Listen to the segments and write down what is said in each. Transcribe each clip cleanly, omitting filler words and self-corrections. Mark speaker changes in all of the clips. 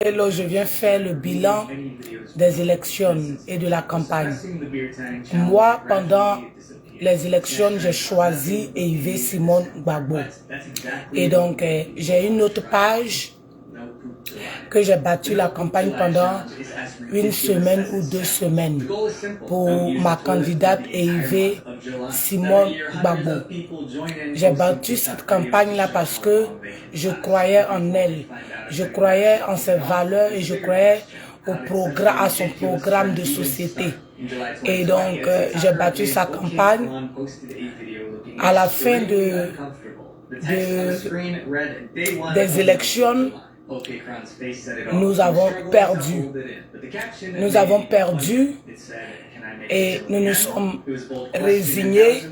Speaker 1: Là, je viens faire le bilan des élections et de la campagne. Moi, pendant les élections, j'ai choisi Yves Simon Gbagbo. Et donc, j'ai une autre page que j'ai battu la campagne pendant une semaine ou 2 semaines pour ma candidate Yves Simon Gbagbo. J'ai battu cette campagne-là parce que je croyais en elle. Je croyais en ses valeurs et je croyais à son programme de société. Et donc, j'ai battu sa campagne. À la fin des élections, nous avons perdu. Nous avons perdu et nous nous sommes résignés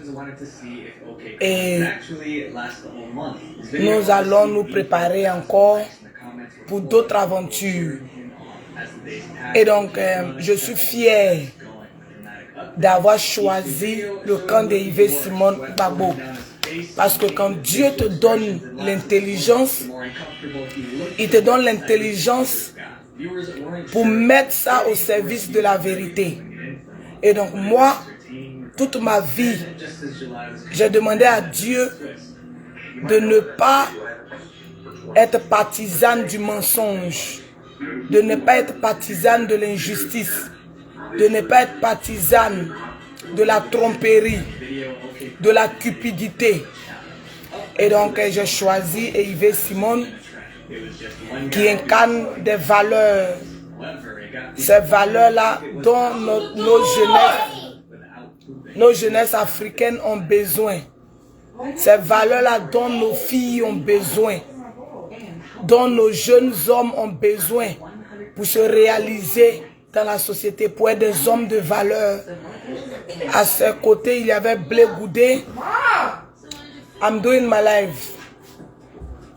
Speaker 1: et nous allons nous préparer encore pour d'autres aventures. Et donc, je suis fier d'avoir choisi le camp de Yves Simon Gbagbo. Parce que quand Dieu te donne l'intelligence, il te donne l'intelligence pour mettre ça au service de la vérité. Et donc moi, toute ma vie, j'ai demandé à Dieu de ne pas être partisane du mensonge, de ne pas être partisane de l'injustice, de ne pas être partisane de la tromperie, de la cupidité. Et donc j'ai choisi Yves Simon qui incarne des valeurs, ces valeurs-là dont nos jeunesses africaines ont besoin, ces valeurs-là dont nos filles ont besoin, dont nos jeunes hommes ont besoin pour se réaliser dans la société, pour être des hommes de valeur. À ses côtés, il y avait Blé Goudé. I'm doing my life.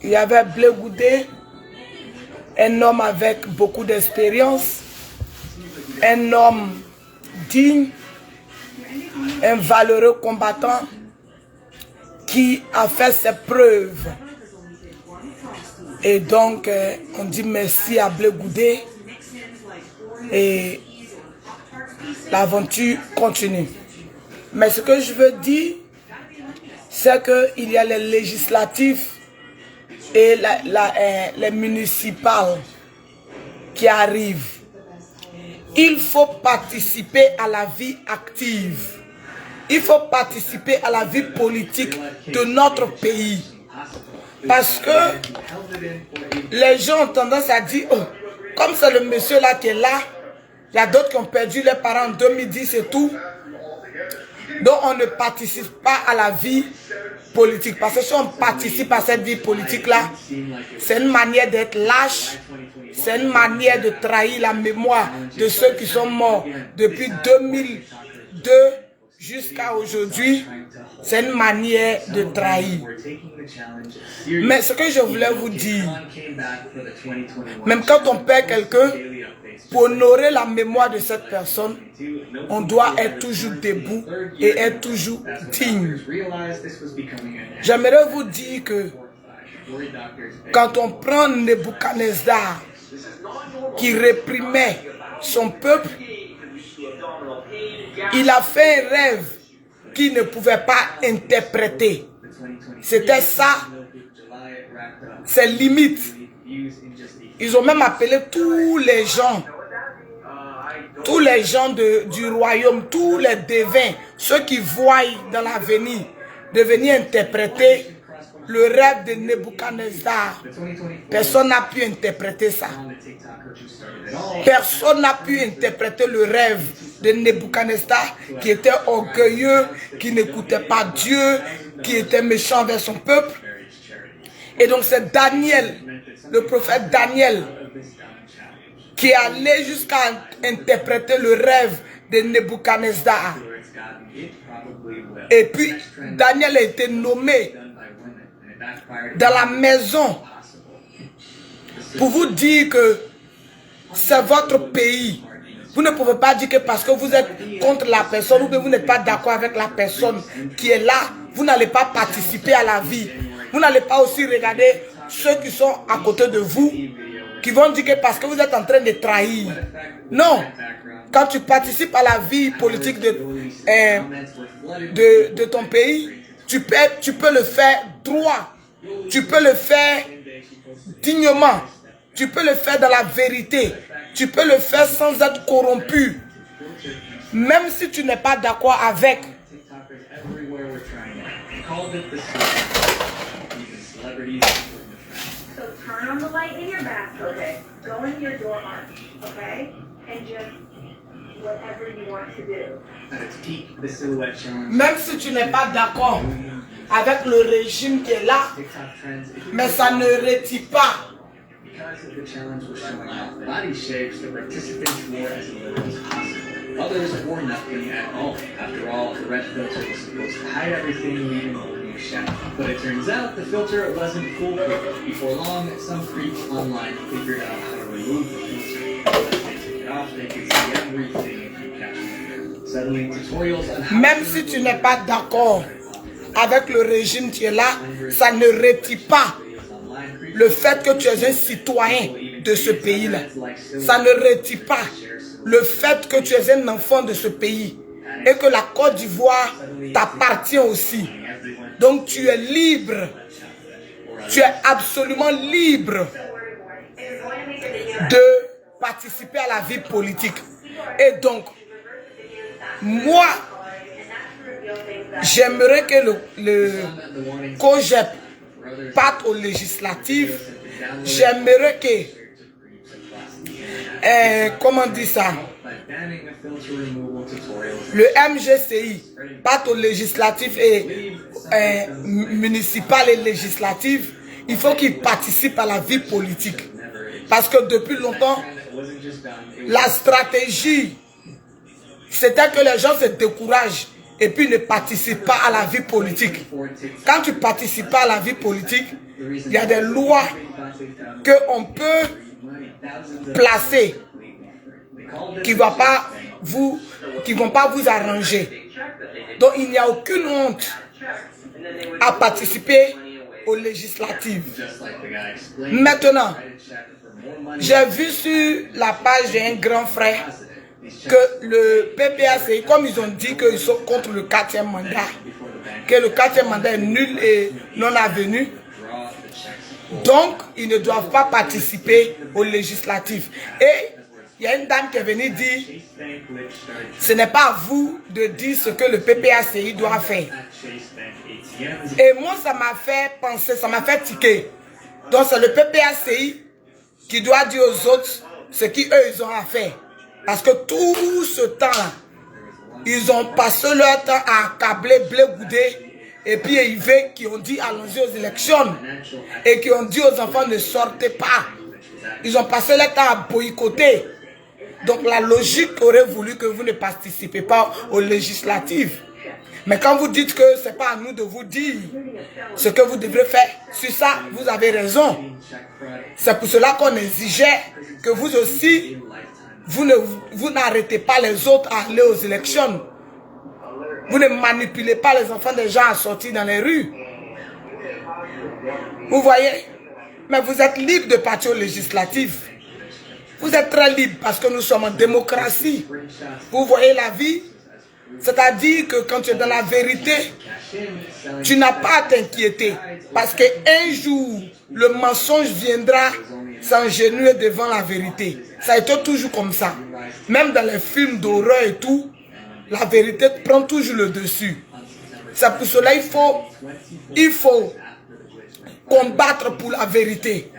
Speaker 1: Il y avait Blé Goudé, un homme avec beaucoup d'expérience, un homme digne, un valeureux combattant qui a fait ses preuves. Et donc, on dit merci à Blé Goudé et l'aventure continue. Mais ce que je veux dire, c'est qu'il y a les législatifs et les municipales qui arrivent. Il faut participer à la vie active. Il faut participer à la vie politique de notre pays. Parce que les gens ont tendance à dire, oh, comme c'est le monsieur là qui est là, il y a d'autres qui ont perdu leurs parents en 2010 et tout. Donc on ne participe pas à la vie politique. Parce que si on participe à cette vie politique-là, c'est une manière d'être lâche, c'est une manière de trahir la mémoire de ceux qui sont morts depuis 2002 jusqu'à aujourd'hui. C'est une manière de trahir. Mais ce que je voulais vous dire, même quand on perd quelqu'un, pour honorer la mémoire de cette personne, on doit être toujours debout et être toujours digne. J'aimerais vous dire que quand on prend Nebuchadnezzar qui réprimait son peuple, il a fait un rêve qu'il ne pouvait pas interpréter. C'était ça, ses limites. Ils ont même appelé tous les gens du royaume, tous les devins, ceux qui voient dans l'avenir, de venir interpréter le rêve de Nebuchadnezzar. Personne n'a pu interpréter ça. Personne n'a pu interpréter le rêve de Nebuchadnezzar qui était orgueilleux, qui n'écoutait pas Dieu, qui était méchant vers son peuple. Et donc c'est Daniel, le prophète Daniel, qui est allé jusqu'à interpréter le rêve de Nebuchadnezzar. Et puis Daniel a été nommé dans la maison pour vous dire que c'est votre pays. Vous ne pouvez pas dire que parce que vous êtes contre la personne ou que vous n'êtes pas d'accord avec la personne qui est là, vous n'allez pas participer à la vie. Vous n'allez pas aussi regarder ceux qui sont à côté de vous qui vont dire que parce que vous êtes en train de trahir. Non. Quand tu participes à la vie politique de ton pays, tu peux le faire droit. Tu peux le faire dignement. Tu peux le faire dans la vérité. Tu peux le faire sans être corrompu. Même si tu n'es pas d'accord avec.
Speaker 2: So turn on the light in your bathroom. Okay. Go into your door arch. Okay. And just whatever you want to do.
Speaker 1: Même si tu n'es pas d'accord avec le régime qui est là, mais ça ne retire pas.
Speaker 3: Others wore nothing at all. After all, the red filter was supposed to hide everything, leaving only a shadow. But it turns out the filter wasn't foolproof. Before long, some creep online figured out how to remove the filter. As they took it off, they could see everything from catching. Suddenly, tutorials on how
Speaker 1: même si tu n'es pas d'accord avec le régime qui est là, ça ne retire pas le fait que tu es un citoyen de ce pays-là. Ça ne retire pas le fait que tu es un enfant de ce pays et que la Côte d'Ivoire t'appartient aussi. Donc tu es libre. Tu es absolument libre de participer à la vie politique. Et donc, moi, j'aimerais que le COJEP parte aux législatives. J'aimerais que comment on dit ça? Le MGCI parte aux législatives et municipales et législatives. Il faut qu'ils participent à la vie politique. Parce que depuis longtemps, la stratégie, c'était que les gens se découragent et puis ne participent pas à la vie politique. Quand tu participes pas à la vie politique, il y a des lois qu'on peut placer qui ne vont pas vous arranger. Donc il n'y a aucune honte à participer aux législatives. Maintenant, j'ai vu sur la page d'un grand frère que le PPACI, comme ils ont dit qu'ils sont contre le 4e mandat, que le 4e mandat est nul et non avenu, donc ils ne doivent pas participer aux législatives. Et il y a une dame qui est venue dire, ce n'est pas à vous de dire ce que le PPACI doit faire. Et moi, ça m'a fait penser, ça m'a fait tiquer. Donc c'est le PPACI qui doit dire aux autres ce qu'eux ils ont à faire. Parce que tout ce temps-là, ils ont passé leur temps à accabler Blé Goudé et puis Yves qui ont dit allons-y aux élections et qui ont dit aux enfants ne sortez pas. Ils ont passé leur temps à boycotter. Donc la logique aurait voulu que vous ne participez pas aux législatives. Mais quand vous dites que ce n'est pas à nous de vous dire ce que vous devrez faire, sur ça, vous avez raison. C'est pour cela qu'on exigeait que vous aussi, vous n'arrêtez pas les autres à aller aux élections. Vous ne manipulez pas les enfants des gens à sortir dans les rues. Vous voyez? Mais vous êtes libre de partir aux législatives. Vous êtes très libre parce que nous sommes en démocratie. Vous voyez la vie? C'est-à-dire que quand tu es dans la vérité, tu n'as pas à t'inquiéter. Parce qu'un jour, le mensonge viendra s'engenouiller devant la vérité. Ça a été toujours comme ça. Même dans les films d'horreur et tout, la vérité prend toujours le dessus. C'est pour cela il faut combattre pour la vérité.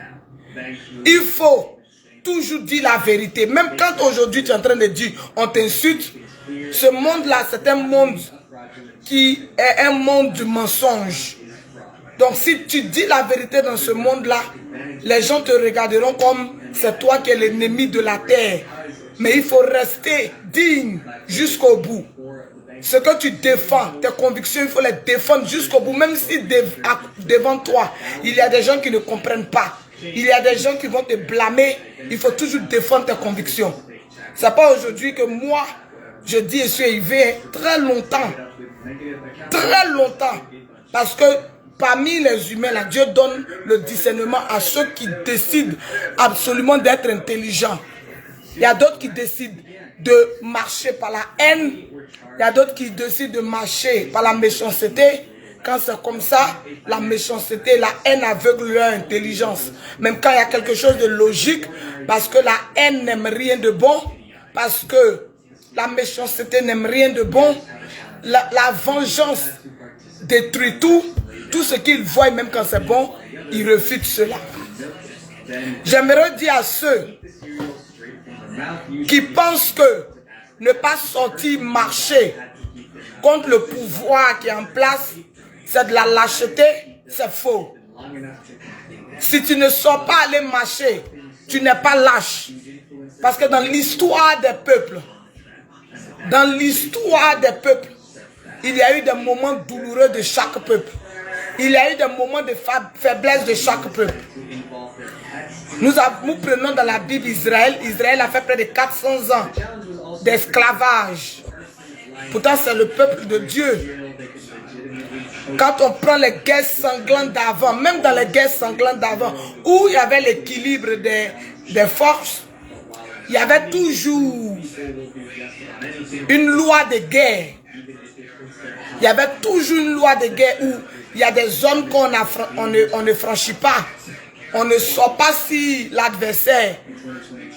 Speaker 1: Il faut toujours dire la vérité. Même quand aujourd'hui tu es en train de dire on t'insulte, ce monde-là, c'est un monde qui est un monde du mensonge. Donc si tu dis la vérité dans ce monde-là, les gens te regarderont comme c'est toi qui es l'ennemi de la terre. Mais il faut rester digne jusqu'au bout. Ce que tu défends, tes convictions, il faut les défendre jusqu'au bout. Même si devant toi, il y a des gens qui ne comprennent pas. Il y a des gens qui vont te blâmer. Il faut toujours défendre tes convictions. Ce n'est pas aujourd'hui que moi, je dis je suis élevé très longtemps. Très longtemps. Parce que parmi les humains, là, Dieu donne le discernement à ceux qui décident absolument d'être intelligents. Il y a d'autres qui décident de marcher par la haine. Il y a d'autres qui décident de marcher par la méchanceté. Quand c'est comme ça, la méchanceté, la haine aveugle leur intelligence. Même quand il y a quelque chose de logique, parce que la haine n'aime rien de bon, parce que la méchanceté n'aime rien de bon, la vengeance détruit tout. Tout ce qu'ils voient, même quand c'est bon, ils refutent cela. J'aimerais dire à ceux qui pensent que ne pas sortir marcher contre le pouvoir qui est en place, c'est de la lâcheté, c'est faux. Si tu ne sors pas aller marcher, tu n'es pas lâche. Parce que dans l'histoire des peuples, il y a eu des moments douloureux de chaque peuple. Il y a eu des moments de faiblesse de chaque peuple. Nous prenons dans la Bible Israël. Israël a fait près de 400 ans d'esclavage. Pourtant, c'est le peuple de Dieu. Quand on prend les guerres sanglantes d'avant, même dans les guerres sanglantes d'avant, où il y avait l'équilibre des forces, il y avait toujours une loi de guerre. Il y avait toujours une loi de guerre où il y a des zones qu'on ne franchit pas. On ne sort pas si l'adversaire,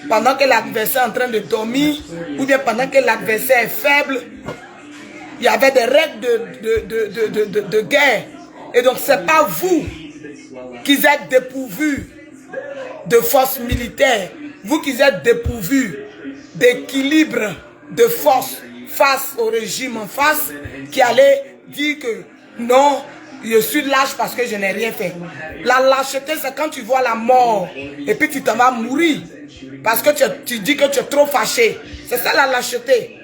Speaker 1: pendant que l'adversaire est en train de dormir, ou bien pendant que l'adversaire est faible. Il y avait des règles de guerre. Et donc, ce n'est pas vous qui êtes dépourvus de force militaire. Vous qui êtes dépourvus d'équilibre de force face au régime en face, qui allait dire que non, je suis lâche parce que je n'ai rien fait. La lâcheté, c'est quand tu vois la mort et puis tu t'en vas mourir parce que tu dis que tu es trop fâché. C'est ça la lâcheté.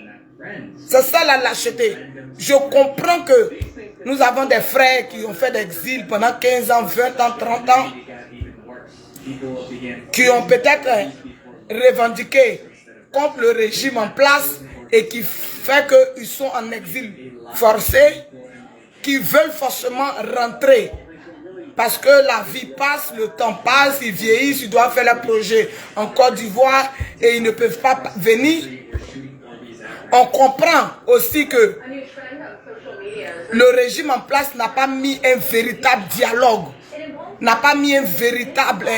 Speaker 1: C'est ça la lâcheté. Je comprends que nous avons des frères qui ont fait l'exil pendant 15 ans, 20 ans, 30 ans, qui ont peut-être revendiqué contre le régime en place et qui fait qu'ils sont en exil forcé, qui veulent forcément rentrer. Parce que la vie passe, le temps passe, ils vieillissent, ils doivent faire leur projet en Côte d'Ivoire et ils ne peuvent pas venir. On comprend aussi que le régime en place n'a pas mis un véritable dialogue, n'a pas mis un véritable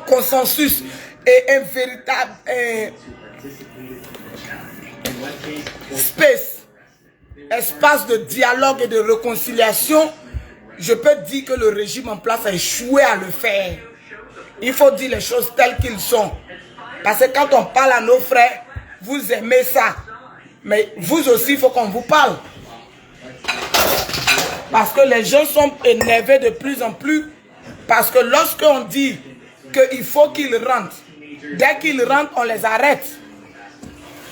Speaker 1: consensus et un véritable espace de dialogue et de réconciliation. Je peux dire que le régime en place a échoué à le faire. Il faut dire les choses telles qu'elles sont. Parce que quand on parle à nos frères, vous aimez ça. Mais vous aussi, il faut qu'on vous parle. Parce que les gens sont énervés de plus en plus. Parce que lorsqu'on dit qu'il faut qu'ils rentrent, dès qu'ils rentrent, on les arrête.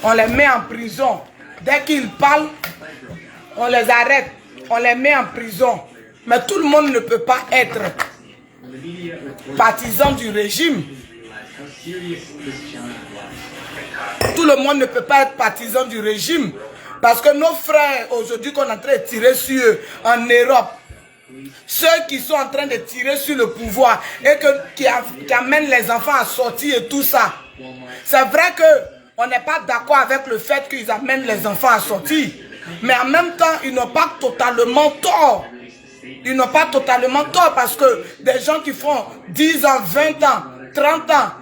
Speaker 1: On les met en prison. Dès qu'ils parlent, on les arrête. On les met en prison. Mais tout le monde ne peut pas être partisan du régime. Tout le monde ne peut pas être partisan du régime. Parce que nos frères, aujourd'hui, qu'on est en train de tirer sur eux en Europe, ceux qui sont en train de tirer sur le pouvoir et qui amènent les enfants à sortir et tout ça, c'est vrai qu'on n'est pas d'accord avec le fait qu'ils amènent les enfants à sortir. Mais en même temps, ils n'ont pas totalement tort. Ils n'ont pas totalement tort parce que des gens qui font 10 ans, 20 ans, 30 ans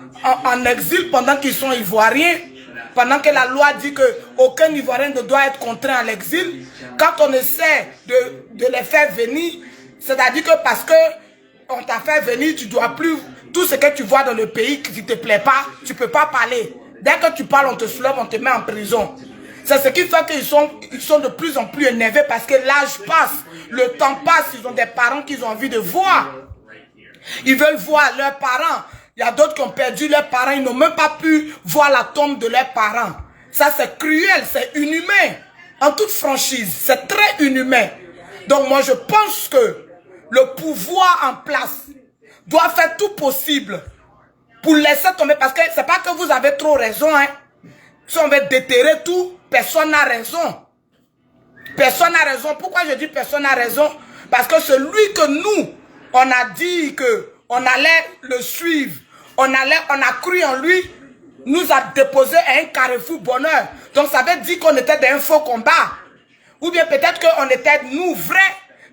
Speaker 1: en exil pendant qu'ils sont ivoiriens, pendant que la loi dit qu'aucun Ivoirien ne doit être contraint à l'exil, quand on essaie de les faire venir, c'est-à-dire que parce qu'on t'a fait venir, tu dois plus, tout ce que tu vois dans le pays qui ne te plaît pas, tu ne peux pas parler. Dès que tu parles, on te soulève, on te met en prison. C'est ce qui fait qu'ils sont de plus en plus énervés parce que l'âge passe, le temps passe, ils ont des parents qu'ils ont envie de voir. Ils veulent voir leurs parents. Il y a d'autres qui ont perdu leurs parents, ils n'ont même pas pu voir la tombe de leurs parents. Ça, c'est cruel, c'est inhumain. En toute franchise, c'est très inhumain. Donc moi, je pense que le pouvoir en place doit faire tout possible pour laisser tomber. Parce que c'est pas que vous avez trop raison. Hein. Si on veut déterrer tout, personne n'a raison. Personne n'a raison. Pourquoi je dis personne n'a raison? Parce que celui que nous, on a dit qu'on allait le suivre, on a cru en lui, nous a déposé à un carrefour bonheur. Donc ça veut dire qu'on était dans un faux combat. Ou bien peut-être qu'on était, nous, vrais,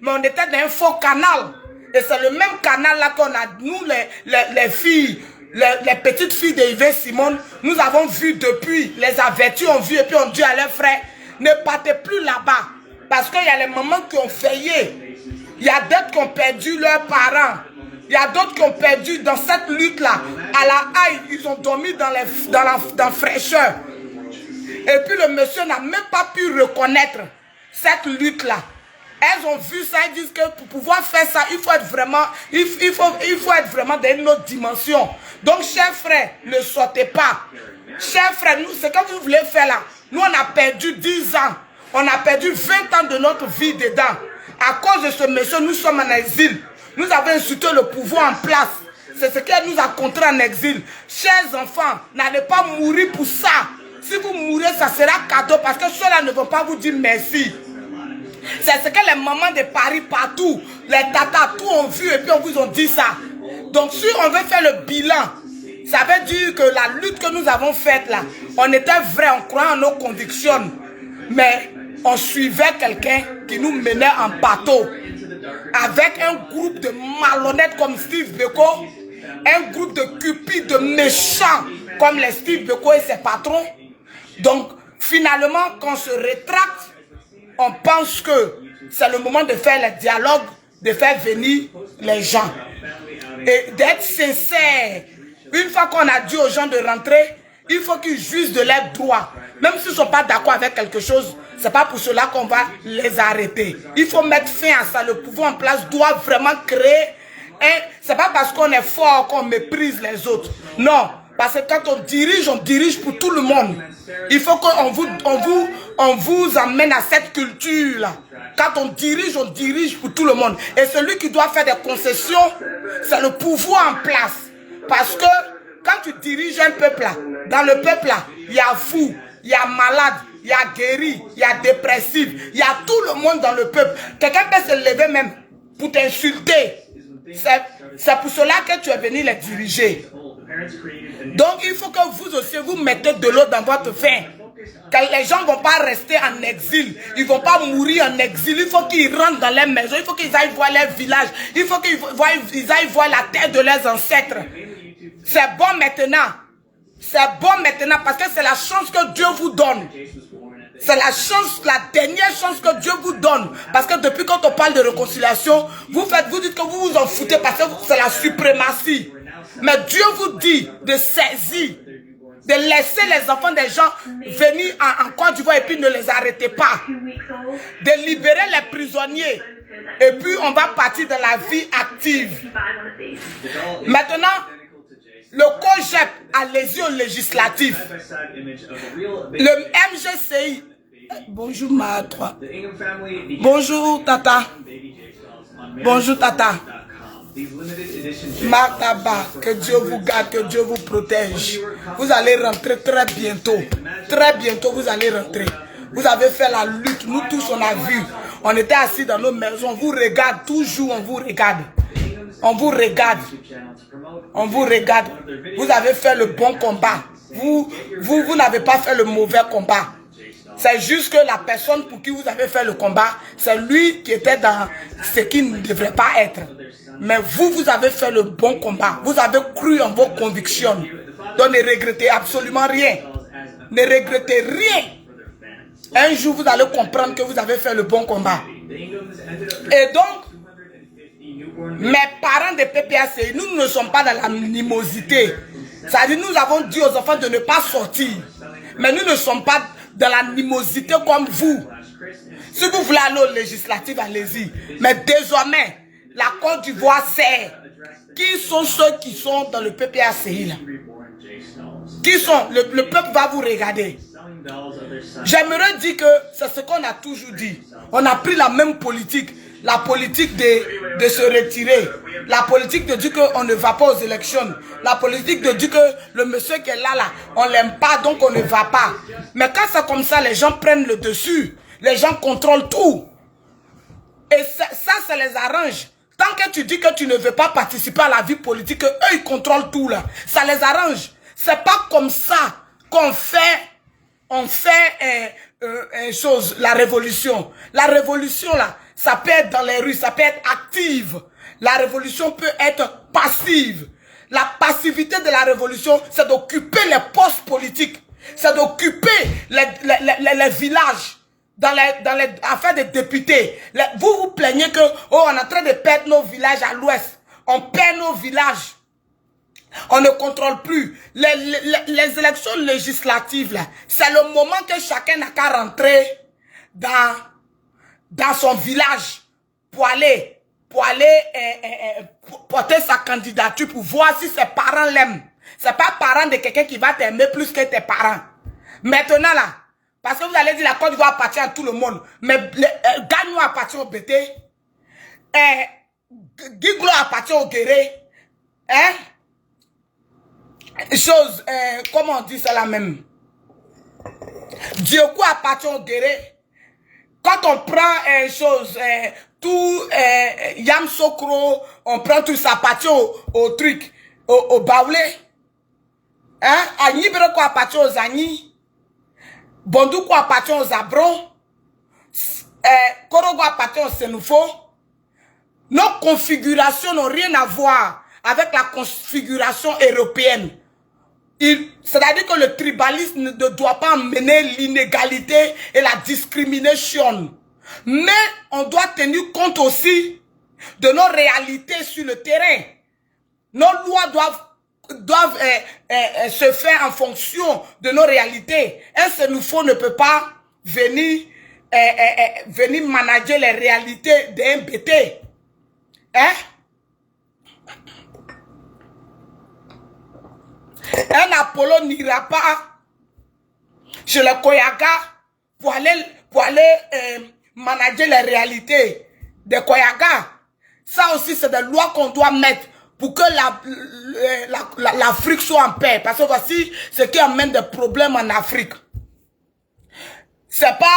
Speaker 1: mais on était dans un faux canal. Et c'est le même canal là qu'on a, nous, les filles, les petites filles d'Yves Simone, nous avons vu depuis, les avertis ont vu et puis on dit à leurs frères, ne partez plus là-bas. Parce qu'il y a les mamans qui ont failli. Il y a d'autres qui ont perdu leurs parents. Il y a d'autres qui ont perdu dans cette lutte-là. À la haie, ils ont dormi dans la fraîcheur. Et puis le monsieur n'a même pas pu reconnaître cette lutte-là. Elles ont vu ça, elles disent que pour pouvoir faire ça, il faut être vraiment, il faut être vraiment dans une autre dimension. Donc, chers frères, ne sortez pas. Chers frères, nous, ce que vous voulez faire là, nous, on a perdu 10 ans. On a perdu 20 ans de notre vie dedans. À cause de ce monsieur, nous sommes en exil. Nous avons insulté le pouvoir en place. C'est ce qui nous a contraints en exil. Chers enfants, n'allez pas mourir pour ça. Si vous mourrez, ça sera cadeau parce que ceux-là ne vont pas vous dire merci. C'est ce que les mamans de Paris partout, les tatas, tout ont vu et puis on vous a dit ça. Donc si on veut faire le bilan, ça veut dire que la lutte que nous avons faite là, on était vrai, on croyait en nos convictions. Mais on suivait quelqu'un qui nous menait en bateau. Avec un groupe de malhonnêtes comme Steve Beko, un groupe de cupides, de méchants comme les Steve Beko et ses patrons. Donc finalement, quand on se rétracte, on pense que c'est le moment de faire le dialogue, de faire venir les gens. Et d'être sincère. Une fois qu'on a dit aux gens de rentrer, il faut qu'ils jouissent de leurs droits. Même s'ils ne sont pas d'accord avec quelque chose, ce n'est pas pour cela qu'on va les arrêter. Il faut mettre fin à ça. Le pouvoir en place doit vraiment créer. Ce n'est pas parce qu'on est fort qu'on méprise les autres. Non. Parce que quand on dirige pour tout le monde. Il faut qu'on vous emmène à cette culture-là. Quand on dirige pour tout le monde. Et celui qui doit faire des concessions, c'est le pouvoir en place. Parce que quand tu diriges un peuple là, dans le peuple là, il y a fou, il y a malade, il y a guéri, il y a dépressif, il y a tout le monde dans le peuple. Quelqu'un peut se lever même pour t'insulter. C'est pour cela que tu es venu les diriger. Donc il faut que vous aussi vous mettez de l'eau dans votre vin. Que les gens ne vont pas rester en exil. Ils ne vont pas mourir en exil. Il faut qu'ils rentrent dans leurs maisons. Il faut qu'ils aillent voir leur village. Il faut qu'ils aillent voir la terre de leurs ancêtres. C'est bon maintenant. C'est bon maintenant parce que c'est la chance que Dieu vous donne. C'est la chance, la dernière chance que Dieu vous donne. Parce que depuis quand on parle de réconciliation, vous dites que vous vous en foutez parce que c'est la suprématie. Mais Dieu vous dit de saisir, de laisser les enfants des gens venir en Côte d'Ivoire et puis ne les arrêtez pas. De libérer les prisonniers. Et puis on va partir dans la vie active. Maintenant, le COGEP, allez-y au législatif. Le MGCI. Bonjour ma 3. Bonjour Tata. Bonjour Tata. Martaba, que Dieu vous garde, que Dieu vous protège. Vous allez rentrer très bientôt. Très bientôt, vous allez rentrer. Vous avez fait la lutte, nous tous on a vu. On était assis dans nos maisons, on vous regarde, toujours on vous regarde. On vous regarde. On vous regarde. Vous avez fait le bon combat. Vous n'avez pas fait le mauvais combat. C'est juste que la personne pour qui vous avez fait le combat, c'est lui qui était dans ce qui ne devrait pas être. Mais vous avez fait le bon combat. Vous avez cru en vos convictions. Donc ne regrettez absolument rien. Ne regrettez rien. Un jour, vous allez comprendre que vous avez fait le bon combat. Et donc, mes parents de PPACI, nous ne sommes pas dans l'animosité. C'est-à-dire, nous avons dit aux enfants de ne pas sortir. Mais nous ne sommes pas dans l'animosité comme vous. Si vous voulez aller au législatif, allez-y. Mais désormais, la Côte d'Ivoire sait qui sont ceux qui sont dans le PPACI là. Qui sont? Le peuple va vous regarder. J'aimerais dire que c'est ce qu'on a toujours dit. On a pris la même politique. La politique de se retirer. La politique de dire qu'on ne va pas aux élections. La politique de dire que le monsieur qui est là, on ne l'aime pas, donc on ne va pas. Mais quand c'est comme ça, les gens prennent le dessus. Les gens contrôlent tout. Et ça les arrange. Tant que tu dis que tu ne veux pas participer à la vie politique, eux, ils contrôlent tout là. Ça les arrange. C'est pas comme ça qu'on fait, la révolution. La révolution là, ça peut être dans les rues, ça peut être active. La révolution peut être passive. La passivité de la révolution, c'est d'occuper les postes politiques. C'est d'occuper les villages. Dans les affaires des députés, vous vous plaignez que on est en train de perdre nos villages à l'ouest. On perd nos villages. On ne contrôle plus. Les élections législatives, là, c'est le moment que chacun n'a qu'à rentrer dans son village pour aller porter sa candidature pour voir si ses parents l'aiment. C'est pas parent de quelqu'un qui va t'aimer plus que tes parents. Maintenant là, parce que vous allez dire la Côte d'Ivoire appartient à tout le monde. Mais Gagnon appartient au BT. Guiglo appartient au Guéré. Hein? Chose, comment on dit ça là même? Diokou appartient au Guéré. Quand on prend tout Yam Sokro, on prend tout ça appartient au truc, au Baoulé. Hein? Agni Breko appartient aux Agni. Bondoukou appartient aux Abron, Korogo appartient aux Sénoufo. Nos configurations n'ont rien à voir avec la configuration européenne. C'est-à-dire que le tribalisme ne doit pas mener l'inégalité et la discrimination. Mais on doit tenir compte aussi de nos réalités sur le terrain. Nos lois doivent se faire en fonction de nos réalités. Un Sénoufo ne peut pas venir manager les réalités d'un BT. Hein? Un Apollo n'ira pas chez le Koyaga pour aller manager les réalités des Koyaga. Ça aussi, c'est des lois qu'on doit mettre pour que l'Afrique soit en paix. Parce que voici ce qui amène des problèmes en Afrique. C'est pas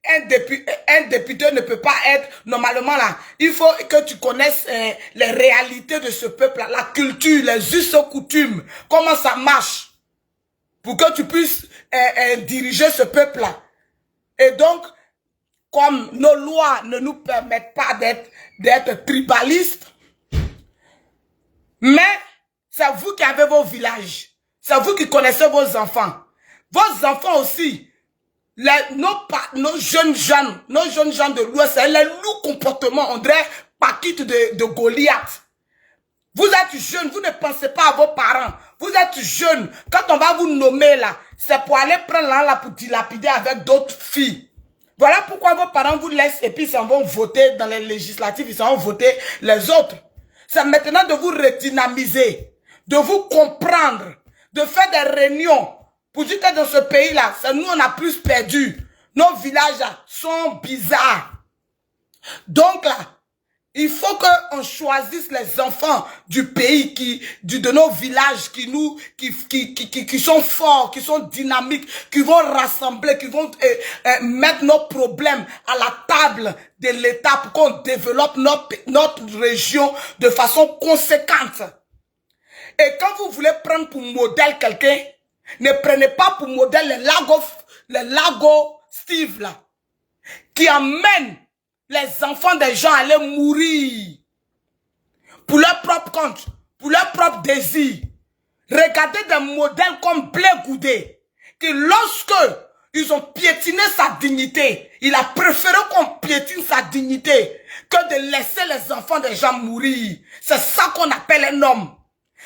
Speaker 1: un député ne peut pas être normalement là. Il faut que tu connaisses les réalités de ce peuple, la culture, les us et coutumes, comment ça marche, pour que tu puisses diriger ce peuple là. Et donc, comme nos lois ne nous permettent pas d'être tribalistes, mais c'est vous qui avez vos villages. C'est vous qui connaissez vos enfants. Vos enfants aussi. Nos jeunes gens de l'Ouest, c'est les loups comportements. On dirait Paquite de Goliath. Vous êtes jeunes, vous ne pensez pas à vos parents. Vous êtes jeunes. Quand on va vous nommer là, c'est pour aller prendre là pour dilapider avec d'autres filles. Voilà pourquoi vos parents vous laissent et puis ils s'en vont voter dans les législatives, ils s'en vont voter les autres. C'est maintenant de vous redynamiser, de vous comprendre, de faire des réunions pour dire que dans ce pays-là, c'est nous on a plus perdu. Nos villages là, sont bizarres. Donc là, il faut qu'on choisisse les enfants du pays, de nos villages qui sont forts, qui sont dynamiques, qui vont rassembler, qui vont mettre nos problèmes à la table de l'État pour qu'on développe notre région de façon conséquente. Et quand vous voulez prendre pour modèle quelqu'un, ne prenez pas pour modèle les Lago Steve là, qui amènent les enfants des gens à aller mourir pour leur propre compte, pour leur propre désir. Regardez des modèles comme Blé Goudé, qui lorsque ils ont piétiné sa dignité, il a préféré qu'on piétine sa dignité que de laisser les enfants des gens mourir. C'est ça qu'on appelle un homme.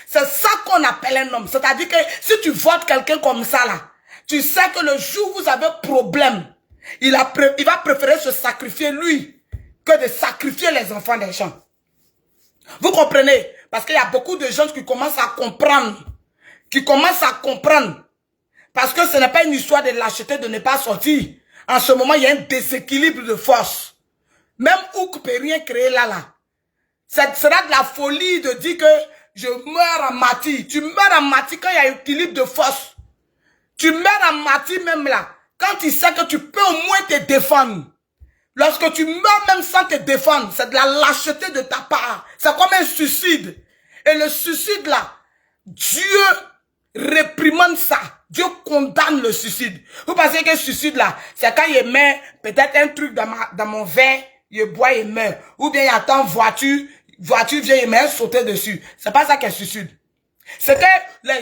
Speaker 1: C'est ça qu'on appelle un homme. C'est-à-dire que si tu votes quelqu'un comme ça là, tu sais que le jour où vous avez problème, il va préférer se sacrifier lui que de sacrifier les enfants des gens. Vous comprenez? Parce qu'il y a beaucoup de gens qui commencent à comprendre. Parce que ce n'est pas une histoire de lâcheté de ne pas sortir. En ce moment, il y a un déséquilibre de force. Même Ouk ne peut rien créer là. Ça sera de la folie de dire que je meurs en Mati. Tu meurs en Mati quand il y a un équilibre de force. Tu meurs en Mati même là. Quand tu sais que tu peux au moins te défendre. Lorsque tu meurs même sans te défendre, c'est de la lâcheté de ta part. C'est comme un suicide. Et le suicide là, Dieu réprimande ça. Dieu condamne le suicide. Vous pensez que le suicide là, c'est quand il met peut-être un truc dans mon verre, il boit et meurt. Ou bien il attend voiture vient et met sauter dessus. C'est pas ça qu'est suicide. C'est que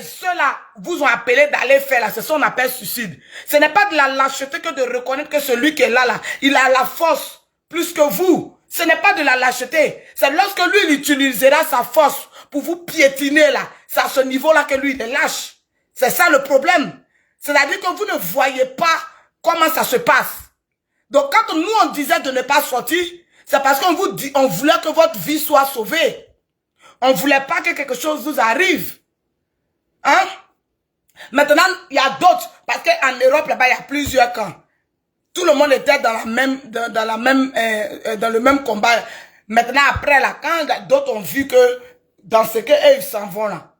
Speaker 1: ceux-là vous ont appelé d'aller faire là, c'est ça qu'on appelle suicide. Ce n'est pas de la lâcheté que de reconnaître que celui qui est là, il a la force plus que vous. Ce n'est pas de la lâcheté. C'est lorsque lui, il utilisera sa force pour vous piétiner là. C'est à ce niveau-là que lui, il est lâche. C'est ça le problème. C'est-à-dire que vous ne voyez pas comment ça se passe. Donc quand nous, on disait de ne pas sortir, c'est parce qu'on vous dit, on voulait que votre vie soit sauvée. On ne voulait pas que quelque chose vous arrive. Hein? Maintenant, il y a d'autres. Parce qu'en Europe, là-bas, il y a plusieurs camps. Tout le monde était dans le même combat. Maintenant, après, là, quand d'autres ont vu que dans ce qu'eux, ils s'en vont là,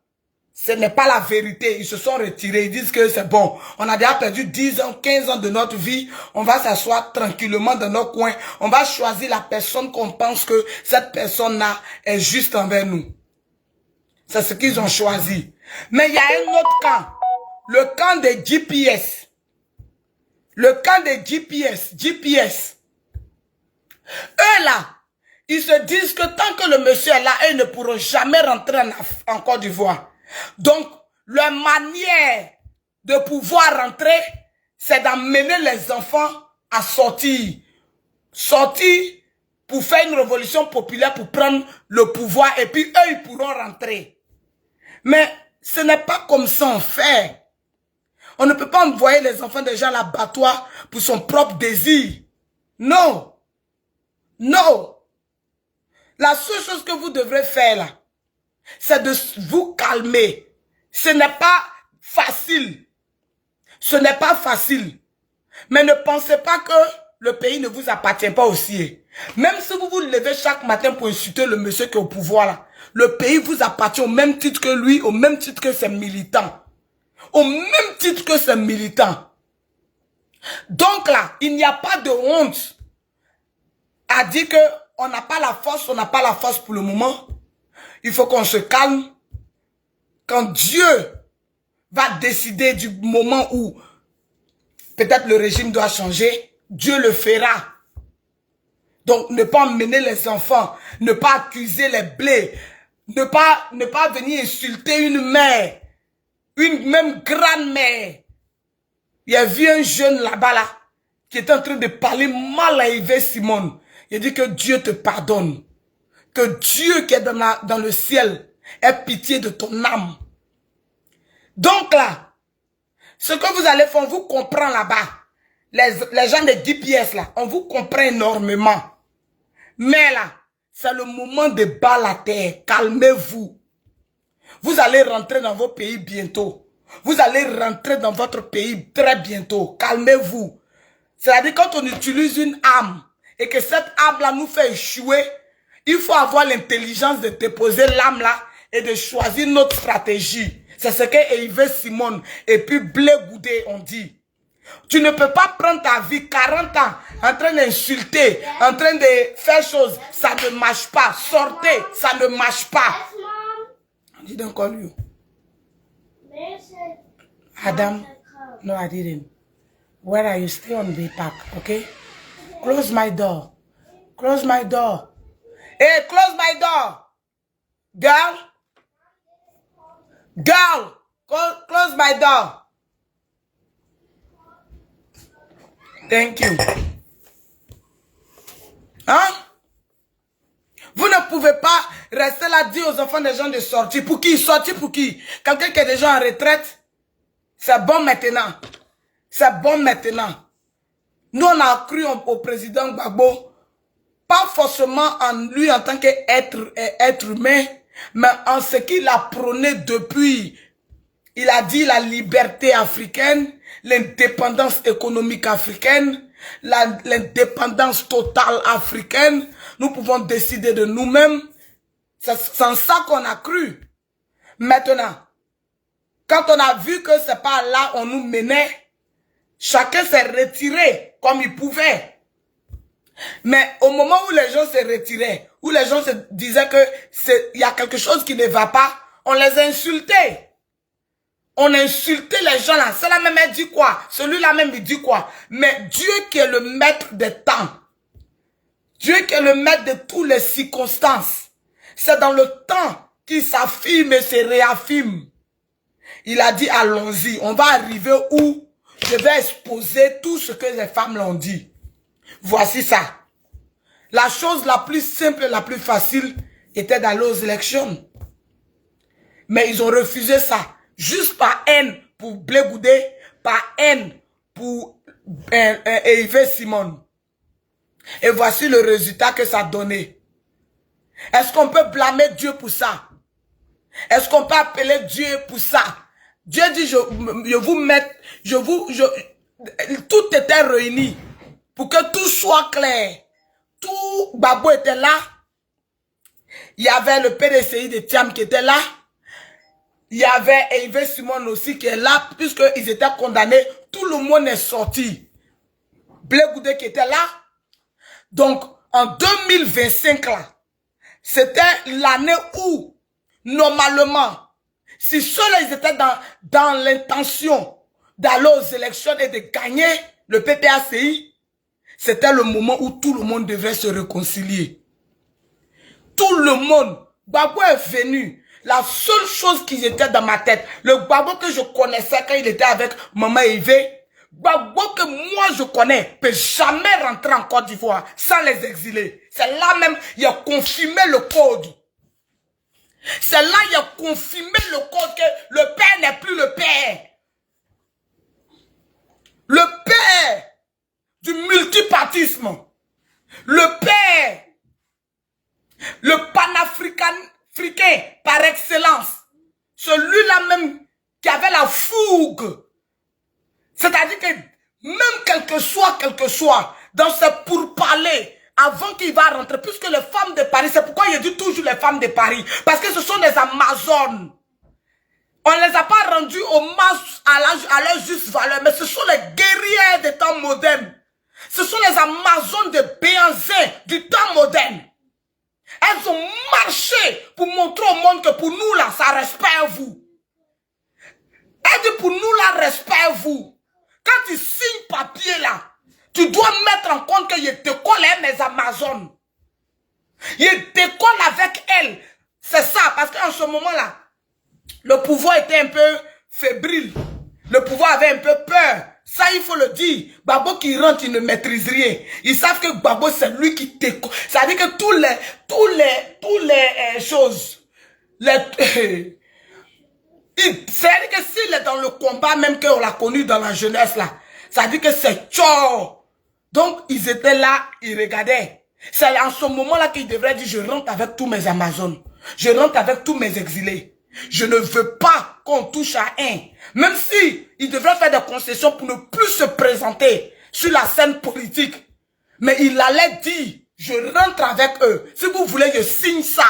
Speaker 1: ce n'est pas la vérité. Ils se sont retirés. Ils disent que c'est bon. On a déjà perdu 10 ans, 15 ans de notre vie. On va s'asseoir tranquillement dans nos coins. On va choisir la personne qu'on pense que cette personne-là est juste envers nous. C'est ce qu'ils ont choisi. Mais il y a un autre camp. Le camp des GPS. Le camp des GPS. Eux là, ils se disent que tant que le monsieur est là, ils ne pourront jamais rentrer en Côte d'Ivoire. Donc, leur manière de pouvoir rentrer, c'est d'amener les enfants à sortir. Sortir pour faire une révolution populaire, pour prendre le pouvoir, et puis eux, ils pourront rentrer. Mais ce n'est pas comme ça on fait. On ne peut pas envoyer les enfants des gens à l'abattoir pour son propre désir. Non. Non. La seule chose que vous devrez faire là, c'est de vous calmer. Ce n'est pas facile. Ce n'est pas facile. Mais ne pensez pas que le pays ne vous appartient pas aussi. Même si vous vous levez chaque matin pour insulter le monsieur qui est au pouvoir là, le pays vous appartient au même titre que lui, au même titre que ses militants. Au même titre que ses militants. Donc là, il n'y a pas de honte à dire que on n'a pas la force pour le moment. Il faut qu'on se calme. Quand Dieu va décider du moment où peut-être le régime doit changer, Dieu le fera. Donc ne pas emmener les enfants, ne pas accuser les blés, ne pas venir insulter une mère, une même grand-mère. Il y a vu un jeune là-bas là, qui était en train de parler mal à Yves Simon. Il dit que Dieu te pardonne. Que Dieu qui est dans le ciel ait pitié de ton âme. Donc là, ce que vous allez faire, on vous comprend là-bas. Les gens des GPS là, on vous comprend énormément. Mais là, c'est le moment de battre la terre. Calmez-vous. Vous allez rentrer dans vos pays bientôt. Vous allez rentrer dans votre pays très bientôt. Calmez-vous. C'est-à-dire quand on utilise une arme et que cette arme-là nous fait échouer, il faut avoir l'intelligence de déposer l'arme là et de choisir notre stratégie. C'est ce que Yves Simon et puis Blé Goudé ont dit. Tu ne peux pas prendre ta vie 40 ans en train d'insulter, en train de faire choses. Ça ne marche pas. Sortez, ça ne marche pas. I didn't call you. Adam, no, I didn't. Where are you? Stay on the park, okay? Close my door. Close my door. Hey, close my door. Girl. Girl, close my door. Thank you. Hein? Vous ne pouvez pas rester là, dire aux enfants des gens de sortir. Pour qui? Sortir pour qui? Quelqu'un qui est déjà en retraite? C'est bon maintenant. C'est bon maintenant. Nous, on a cru au président Gbagbo, pas forcément en lui en tant qu'être humain, mais en ce qu'il a prôné depuis. Il a dit la liberté africaine, l'indépendance économique africaine, l'indépendance totale africaine. Nous pouvons décider de nous-mêmes. C'est en ça qu'on a cru. Maintenant, quand on a vu que c'est pas là on nous menait, chacun s'est retiré comme il pouvait. Mais au moment où les gens se retiraient, où les gens se disaient que il y a quelque chose qui ne va pas, on les insultait. On insultait les gens là. Cela même elle dit quoi? Celui-là même il dit quoi? Mais Dieu qui est le maître des temps, Dieu qui est le maître de toutes les circonstances, c'est dans le temps qu'il s'affirme et se réaffirme. Il a dit allons-y, on va arriver où je vais exposer tout ce que les femmes l'ont dit. Voici ça. La chose la plus simple et la plus facile était d'aller aux élections. Mais ils ont refusé ça. Juste par haine pour Blé Goudé, par haine pour Hervé Simon. Et voici le résultat que ça a donné. Est-ce qu'on peut blâmer Dieu pour ça? Est-ce qu'on peut appeler Dieu pour ça? Dieu dit, je vous mets, tout était réuni pour que tout soit clair. Tout Gbagbo était là. Il y avait le PDCI de Thiam qui était là. Il y avait Hervé Simon aussi qui est là, puisqu'ils étaient condamnés. Tout le monde est sorti. Blé Goudé qui était là. Donc, en 2025, là, c'était l'année où, normalement, si ceux-là, ils étaient dans l'intention d'aller aux élections et de gagner le PPACI, c'était le moment où tout le monde devrait se réconcilier. Tout le monde. Gbagbo est venu. La seule chose qui était dans ma tête, le Gbagbo que je connaissais quand il était avec Maman Hervé, Gbagbo que moi je connais, peut jamais rentrer en Côte d'Ivoire sans les exiler. C'est là même, il a confirmé le code. C'est là il a confirmé le code que le père n'est plus le père. Le père du multipartisme. Le père. Le panafricain par excellence. Celui-là même qui avait la fougue. C'est-à-dire que même quel que soit, dans ce pourparlers, avant qu'il va rentrer, puisque les femmes de Paris, c'est pourquoi je dis toujours les femmes de Paris, parce que ce sont des Amazones. On ne les a pas rendues hommage à leur juste valeur, mais ce sont les guerrières des temps modernes. Ce sont les Amazones de Béanzin du temps moderne. Elles ont marché pour montrer au monde que pour nous là, ça respecte vous. Elle dit pour nous là, respecte vous. Quand tu signes papier là, tu dois mettre en compte que je te colle mes Amazones. Je te colle avec elles. C'est ça, parce qu'en ce moment là, le pouvoir était un peu fébrile. Le pouvoir avait un peu peur. Ça, il faut le dire. Gbagbo qui rentre, il ne maîtrise rien. Ils savent que Gbagbo, c'est lui qui t'écoute. Ça veut dire que tous les choses, c'est-à-dire que s'il est dans le combat, même qu'on l'a connu dans la jeunesse là, ça veut dire que c'est tchor. Donc, ils étaient là, ils regardaient. C'est en ce moment-là qu'ils devraient dire, je rentre avec tous mes Amazones. Je rentre avec tous mes exilés. Je ne veux pas qu'on touche à un. Même si il devrait faire des concessions pour ne plus se présenter sur la scène politique. Mais il allait dire, je rentre avec eux. Si vous voulez, je signe ça.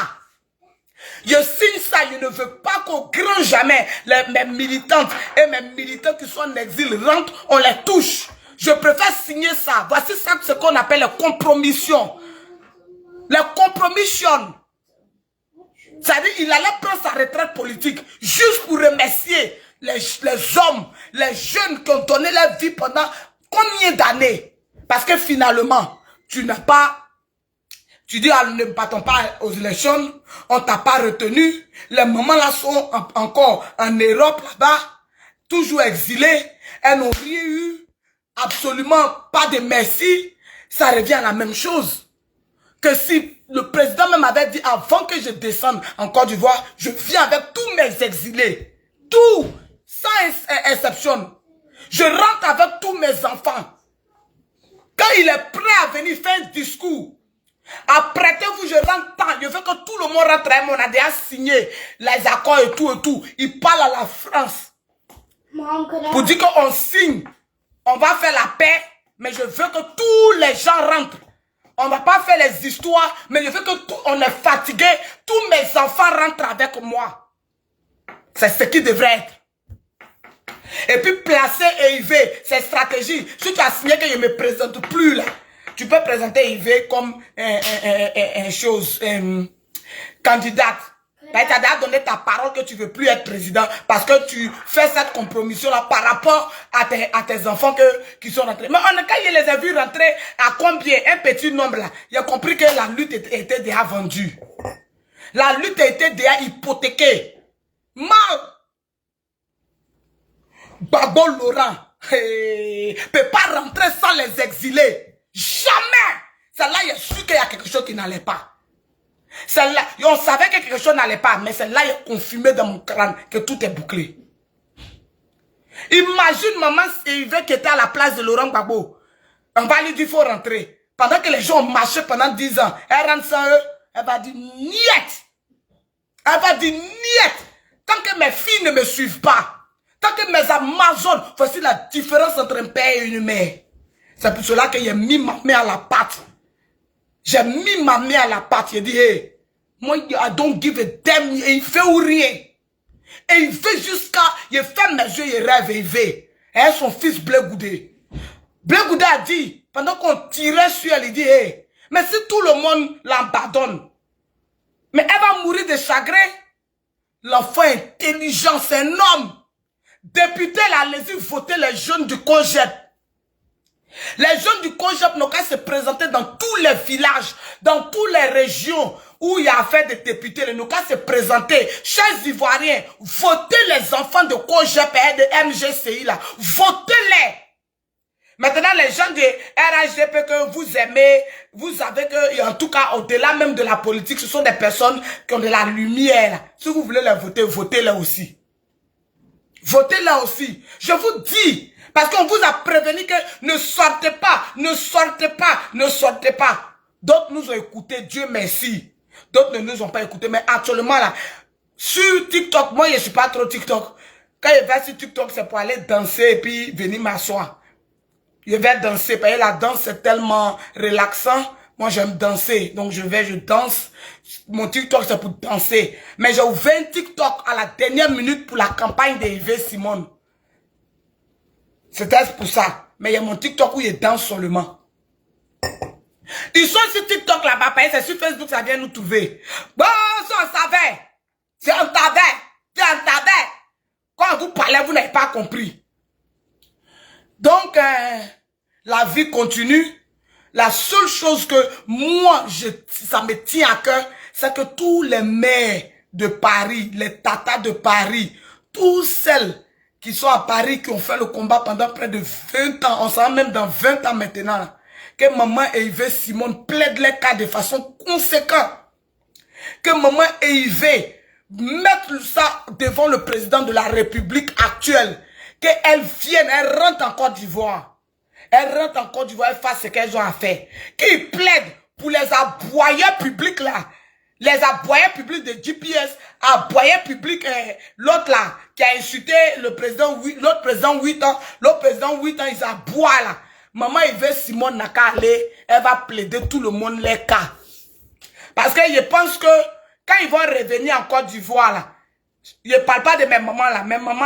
Speaker 1: Je signe ça, je ne veux pas qu'au grand jamais, mes militantes et mes militants qui sont en exil rentrent, on les touche. Je préfère signer ça. Voici ça, ce qu'on appelle les compromissions. Les compromissions. C'est-à-dire qu'il allait prendre sa retraite politique juste pour remercier les hommes, les jeunes qui ont donné leur vie pendant combien d'années? Parce que finalement, tu n'as pas, tu dis, ne partons pas aux élections, on t'a pas retenu, les mamans là sont encore en Europe là-bas, toujours exilées, elles n'ont rien eu, absolument pas de merci, ça revient à la même chose. Que si le président même avait dit avant que je descende en Côte d'Ivoire, je viens avec tous mes exilés. Tout, sans exception. Je rentre avec tous mes enfants. Quand il est prêt à venir faire un discours, apprêtez-vous, je rentre tant. Je veux que tout le monde rentre. On a déjà signé les accords et tout. Il parle à la France. Pour dire qu'on signe, on va faire la paix, mais je veux que tous les gens rentrent. On ne va pas faire les histoires, mais je veux que on est fatigué. Tous mes enfants rentrent avec moi. C'est ce qui devrait être. Et puis placer et élever ces stratégies. Si tu as signé que je ne me présente plus là, tu peux présenter Yves comme candidate. Tu as déjà donné ta parole que tu ne veux plus être président parce que tu fais cette compromission-là par rapport à tes enfants qui sont rentrés. Mais quand je les ai vus rentrer à combien? Un petit nombre là. J'ai compris que la lutte était déjà vendue. La lutte était déjà hypothéquée. Mal. Babo Laurent peut pas rentrer sans les exiler. Jamais. Celle-là, il est sûr qu'il y a quelque chose qui n'allait pas. Celle-là, on savait que quelque chose n'allait pas, mais celle-là est confirmée dans mon crâne que tout est bouclé. Imagine maman Yves qui était à la place de Laurent Gbagbo. On va lui dire qu'il faut rentrer. Pendant que les gens ont marché pendant 10 ans, elle rentre sans eux, elle va dire niet. Elle va dire niet. Tant que mes filles ne me suivent pas, tant que mes Amazones, voici la différence entre un père et une mère. C'est pour cela que j'ai mis ma main à la pâte. J'ai mis ma main à la pâte. J'ai dit, hey, moi, I don't give a damn. Et il fait ou rien. Et il fait jusqu'à, il fait mes yeux, il rêve, il fait. Et son fils Blé Goudé. Blé Goudé a dit, pendant qu'on tirait sur elle, il dit, hey, mais si tout le monde l'abandonne, mais elle va mourir de chagrin. L'enfant intelligent, c'est un homme. Député, là, allez-y voter les jeunes du Cogep. Les jeunes du Cogep n'ont qu'à se présenter dans tous les villages, dans toutes les régions où il y a affaire de députés. Ils n'ont qu'à se présenter. Chers Ivoiriens, votez les enfants de Cogep et de MGCI, là. Votez-les. Maintenant, les gens de RHDP que vous aimez, vous savez que, en tout cas, au-delà même de la politique, ce sont des personnes qui ont de la lumière. Si vous voulez les voter, votez-les aussi. Votez-les aussi. Je vous dis, parce qu'on vous a prévenu que ne sortez pas, ne sortez pas, ne sortez pas. D'autres nous ont écoutés, Dieu merci. D'autres ne nous ont pas écoutés, mais actuellement là, sur TikTok, moi je ne suis pas trop TikTok. Quand je vais sur TikTok, c'est pour aller danser et puis venir m'asseoir. Je vais danser, parce que la danse c'est tellement relaxant. Moi j'aime danser, donc je danse. Mon TikTok c'est pour danser. Mais j'ai ouvert un TikTok à la dernière minute pour la campagne d'Yves Simone. C'était pour ça. Mais il y a mon TikTok où je danse seulement. Ils sont sur TikTok là-bas, c'est sur Facebook ça vient nous trouver. Bon, ça on savait. C'est un tavet. C'est un tavet. Quand vous parlez, vous n'avez pas compris. Donc, la vie continue. La seule chose que moi, ça me tient à cœur, c'est que tous les maires de Paris, les tatas de Paris, tous celles qui sont à Paris, qui ont fait le combat pendant près de 20 ans, on s'en même dans 20 ans maintenant, là, que maman Yves Simone plaide les cas de façon conséquente. Que maman Yves mette ça devant le président de la République actuelle. Qu'elle vienne, elle rentre en Côte d'Ivoire. Elle rentre en Côte d'Ivoire, elle fasse ce qu'elles ont à faire. Qu'ils plaident pour les aboyeurs publics là. Les aboyeurs publics de GPS, aboyeurs publics, l'autre là, qui a insulté le président, l'autre président 8 ans, l'autre président 8 ans, ils aboient là. Maman Yves Simone n'a qu'à aller, elle va plaider tout le monde les cas. Parce que je pense que quand ils vont revenir en Côte d'Ivoire là, je ne parle pas de mes mamans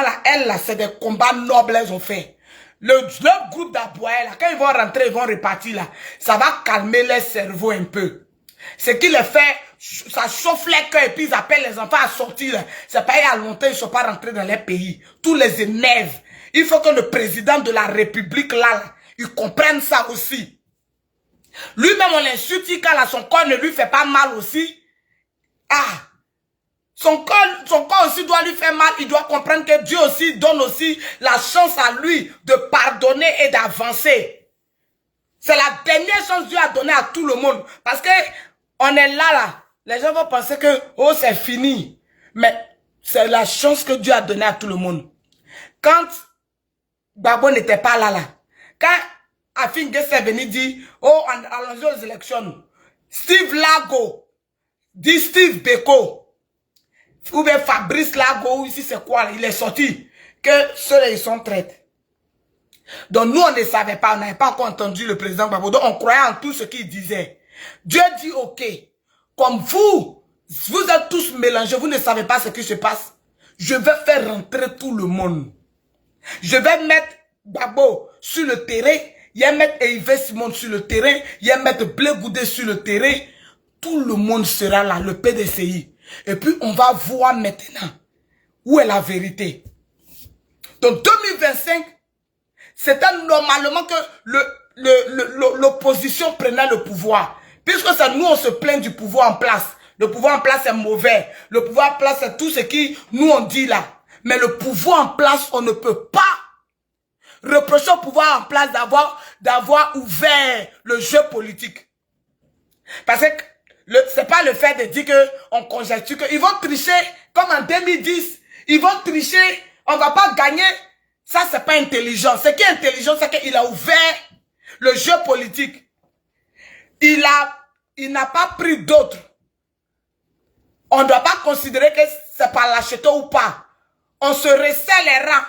Speaker 1: là, elles là, c'est des combats nobles elles ont fait. Le groupe d'aboyeurs là, quand ils vont rentrer, ils vont repartir là, ça va calmer les cerveaux un peu. Ce qui les fait, ça chauffe les cœurs et puis ils appellent les enfants à sortir. C'est pas il y a longtemps, ils ne sont pas rentrés dans les pays. Tous les énerve. Il faut que le président de la République là, il comprenne ça aussi. Lui-même, on l'insulte, quand là, son corps ne lui fait pas mal aussi. Ah! Son corps aussi doit lui faire mal. Il doit comprendre que Dieu aussi donne aussi la chance à lui de pardonner et d'avancer. C'est la dernière chance que Dieu a donnée à tout le monde. Parce que on est là. Les gens vont penser que, oh, c'est fini. Mais c'est la chance que Dieu a donnée à tout le monde. Quand Gbagbo n'était pas là. Quand Afin Gueye est venu dire, oh, allons-y aux élections. Steve Lago, dit Steve Beko, ou bien Fabrice Lago, ici c'est quoi, il est sorti, que ceux-là ils sont traites. Donc nous on ne savait pas, on n'avait pas encore entendu le président Gbagbo, donc on croyait en tout ce qu'il disait. Dieu dit ok, comme vous êtes tous mélangés, vous ne savez pas ce qui se passe, je vais faire rentrer tout le monde. Je vais mettre Gbagbo sur le terrain il y a maître Hervé Simon sur le terrain, il y a maître Blé Goudé sur le terrain, tout le monde sera là, le PDCI. Et puis on va voir maintenant où est la vérité. Donc 2025, c'était normalement que l'opposition prenait le pouvoir. Puisque c'est nous, on se plaint du pouvoir en place. Le pouvoir en place est mauvais. Le pouvoir en place, c'est tout ce qui nous on dit là. Mais le pouvoir en place, on ne peut pas reprocher au pouvoir en place d'avoir ouvert le jeu politique. Parce que c'est pas le fait de dire qu'on conjecture qu'ils vont tricher comme en 2010. Ils vont tricher, on va pas gagner. Ça, c'est pas intelligent. Ce qui est intelligent, c'est qu'il a ouvert le jeu politique. Il n'a pas pris d'autres. On ne doit pas considérer que c'est par l'acheteur ou pas. On se resserre les rangs.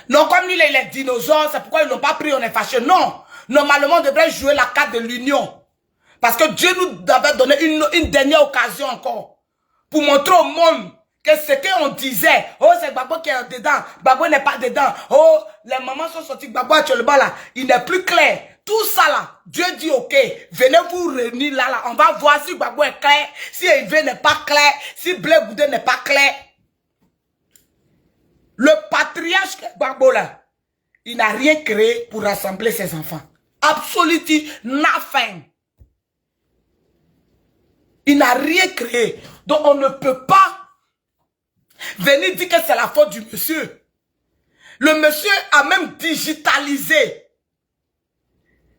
Speaker 1: Non, comme lui, les dinosaures, c'est pourquoi ils n'ont pas pris, on est fâché. Non. Normalement, on devrait jouer la carte de l'union. Parce que Dieu nous avait donné une dernière occasion encore. Pour montrer au monde que ce qu'on disait, oh, c'est Gbagbo qui est dedans, Gbagbo n'est pas dedans, oh, les mamans sont sorties, Gbagbo actuellement là, il n'est plus clair. Tout ça là, Dieu dit ok, venez vous réunir là, on va voir si Gbagbo est clair, si Hervé n'est pas clair, si Blé Goudé n'est pas clair. Le patriarche Gbagbo là, il n'a rien créé pour rassembler ses enfants. Absolument nothing. Il n'a rien créé. Donc on ne peut pas venir dire que c'est la faute du monsieur. Le monsieur a même digitalisé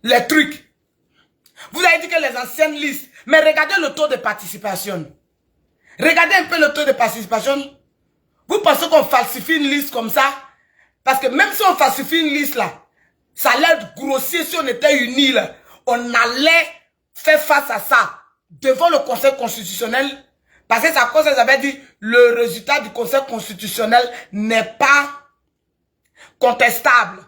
Speaker 1: les trucs. Vous avez dit que les anciennes listes, mais regardez le taux de participation. Regardez un peu le taux de participation. Vous pensez qu'on falsifie une liste comme ça? Parce que même si on falsifie une liste là, ça allait grossir si on était unis là. On allait faire face à ça devant le Conseil constitutionnel. Parce que c'est à cause qu'ils avaient dit le résultat du Conseil constitutionnel n'est pas contestable.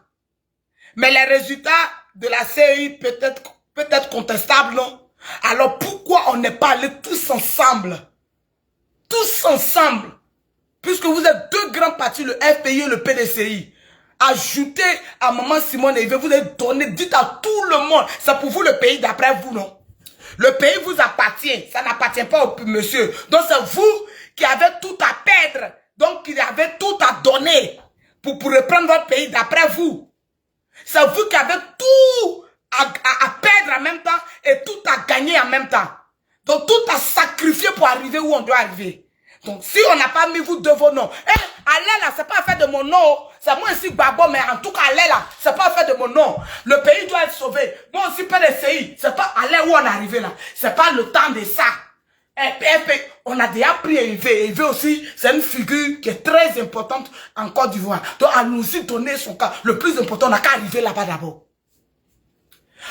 Speaker 1: Mais les résultats de la CEI peut-être contestables, non? Alors pourquoi on n'est pas allés tous ensemble? Tous ensemble. Puisque vous êtes deux grands partis, le FPI et le PDCI. Ajoutez à Maman Simone Hervé, vous avez donné, dites à tout le monde, c'est pour vous le pays d'après vous, non? Le pays vous appartient, ça n'appartient pas au monsieur. Donc c'est vous qui avez tout à perdre, donc qui avez tout à donner pour reprendre votre pays d'après vous. C'est vous qui avez tout à perdre en même temps et tout à gagner en même temps. Donc tout à sacrifier pour arriver où on doit arriver. Donc si on n'a pas mis vous de vos noms, allez là, c'est pas affaire de mon nom. C'est moi aussi Gbagbo, mais en tout cas, allez là, c'est pas affaire de mon nom. Le pays doit être sauvé. Moi aussi, PDCI, c'est pas aller où on est arrivé là. C'est pas le temps de ça. On a déjà pris Hervé. Hervé aussi, c'est une figure qui est très importante en Côte d'Ivoire. Donc, à nous aussi donner son cas. Le plus important, on n'a qu'à arriver là-bas d'abord.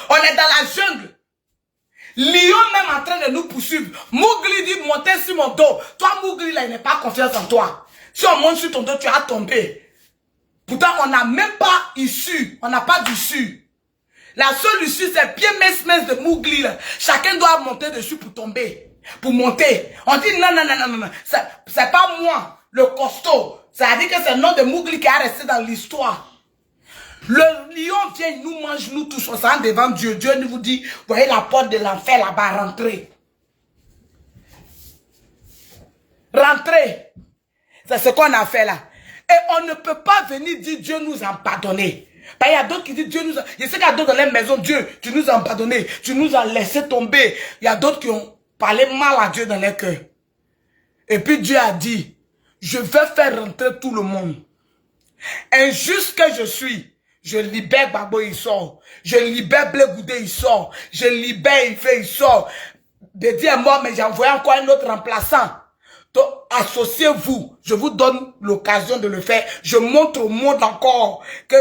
Speaker 1: On est dans la jungle. Lion même en train de nous poursuivre. Mowgli dit monter sur mon dos. Toi, Mowgli, là, il n'a pas confiance en toi. Si on monte sur ton dos, tu vas tomber. Pourtant, on n'a même pas issue. On n'a pas d'issue. La seule issue, c'est pied mince de Mowgli. Chacun doit monter dessus pour tomber. Pour monter. On dit non, non, non, non, non. C'est pas moi, le costaud. Ça veut dire que c'est le nom de Mowgli qui a resté dans l'histoire. Le lion vient, il nous mange, nous tous, on s'en devant Dieu. Dieu nous vous dit, voyez la porte de l'enfer là-bas, rentrez. Rentrez. C'est ce qu'on a fait là. Et on ne peut pas venir dire Dieu nous a pardonné. Il y a d'autres qui disent Dieu nous a... Je sais qu'il y a d'autres dans les maisons, Dieu, tu nous as pardonné, tu nous as laissé tomber. Il y a d'autres qui ont parlé mal à Dieu dans leur cœur. Et puis Dieu a dit, je vais faire rentrer tout le monde. Injuste que je suis, je libère Gbagbo, il sort. Je libère Blé Goudé, il sort. Je libère Hervé, il sort. Bédi est mort, mais j'ai envoyé encore un autre remplaçant. Donc, associez-vous. Je vous donne l'occasion de le faire. Je montre au monde encore que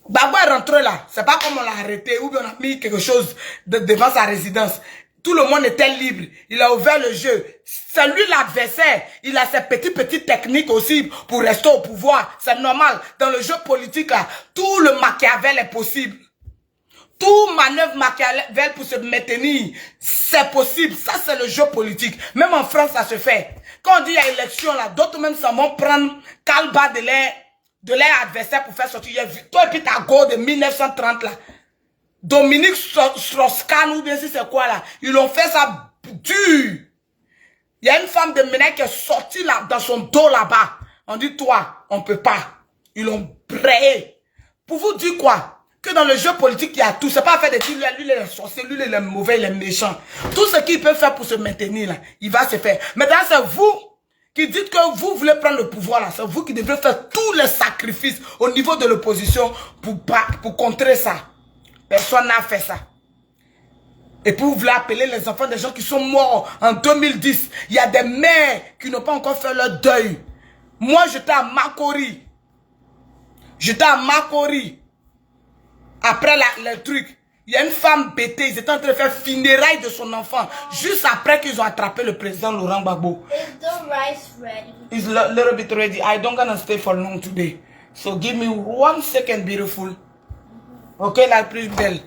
Speaker 1: Gbagbo est rentré là. C'est pas comme on l'a arrêté ou bien on a mis quelque chose devant sa résidence. Tout le monde était libre. Il a ouvert le jeu. C'est lui l'adversaire. Il a ses petites techniques aussi pour rester au pouvoir. C'est normal. Dans le jeu politique, là, tout le Machiavel est possible. Tout manœuvre Machiavel pour se maintenir, c'est possible. Ça, c'est le jeu politique. Même en France, ça se fait. Quand on dit il y a élection, là, d'autres même s'en vont prendre Kalba de de leur adversaire pour faire sortir. Toi et puis ta go de 1930 là. Dominique Strauss-Kahn ou bien si c'est quoi là. Ils ont fait ça dur. Il y a une femme de Ménèque qui est sortie là, dans son dos là-bas. On dit, toi, on peut pas. Ils l'ont brayé. Pour vous dire quoi? Que dans le jeu politique, il y a tout. C'est pas fait de dire, lui, il est sorcier, lui, il est mauvais, il est méchant. Tout ce qu'il peut faire pour se maintenir là, il va se faire. Maintenant, c'est vous qui dites que vous voulez prendre le pouvoir là. C'est vous qui devez faire tous les sacrifices au niveau de l'opposition pour contrer ça. Personne n'a fait ça. Et puis vous voulez appeler les enfants des gens qui sont morts en 2010. Il y a des mères qui n'ont pas encore fait leur deuil. Moi, j'étais à Makori. J'étais à Makori. Après le truc, il y a une femme bêtée. Ils étaient en train de faire funérailles de son enfant. Juste après qu'ils ont attrapé le président Laurent Gbagbo.
Speaker 4: Is the rice ready?
Speaker 1: It's a little bit ready. I don't gonna stay for long today. So give me 1 second, beautiful. Ok, la plus belle.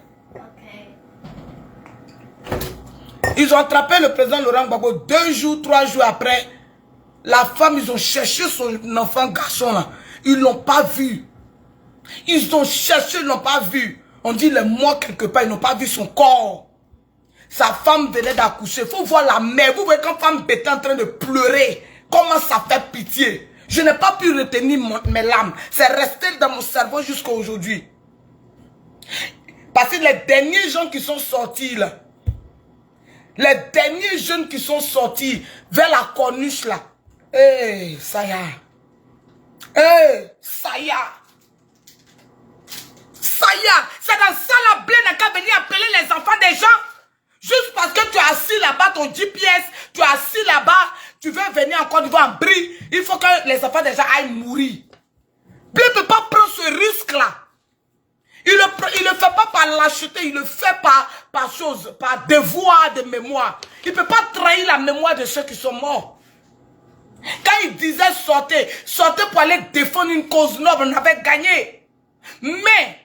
Speaker 1: Ils ont attrapé le président Laurent Gbagbo 2 jours, 3 jours après. La femme, ils ont cherché son enfant garçon là. Ils l'ont pas vu. Ils ont cherché, ils l'ont pas vu. On dit il est mort quelque part, ils n'ont pas vu son corps. Sa femme venait d'accoucher. Il faut voir la mère. Vous voyez quand femme était en train de pleurer. Comment ça fait pitié. Je n'ai pas pu retenir mes larmes. C'est resté dans mon cerveau jusqu'à aujourd'hui. Parce que les derniers gens qui sont sortis là. Les derniers jeunes qui sont sortis vers la corniche là. Eh, ça y a. Eh, ça y a. Ça y a. C'est dans ça la blé n'a qu'à venir appeler les enfants des gens. Juste parce que tu es assis là-bas, ton GPS, tu es assis là-bas, tu veux venir en Côte d'Ivoire en Brie. Il faut que les enfants des gens aillent mourir. Blé ne peut pas prendre ce risque-là. Il ne le fait pas par lâcheté, il le fait par chose, par devoir de mémoire. Il ne peut pas trahir la mémoire de ceux qui sont morts. Quand il disait sortez, sortez pour aller défendre une cause noble, on avait gagné. Mais,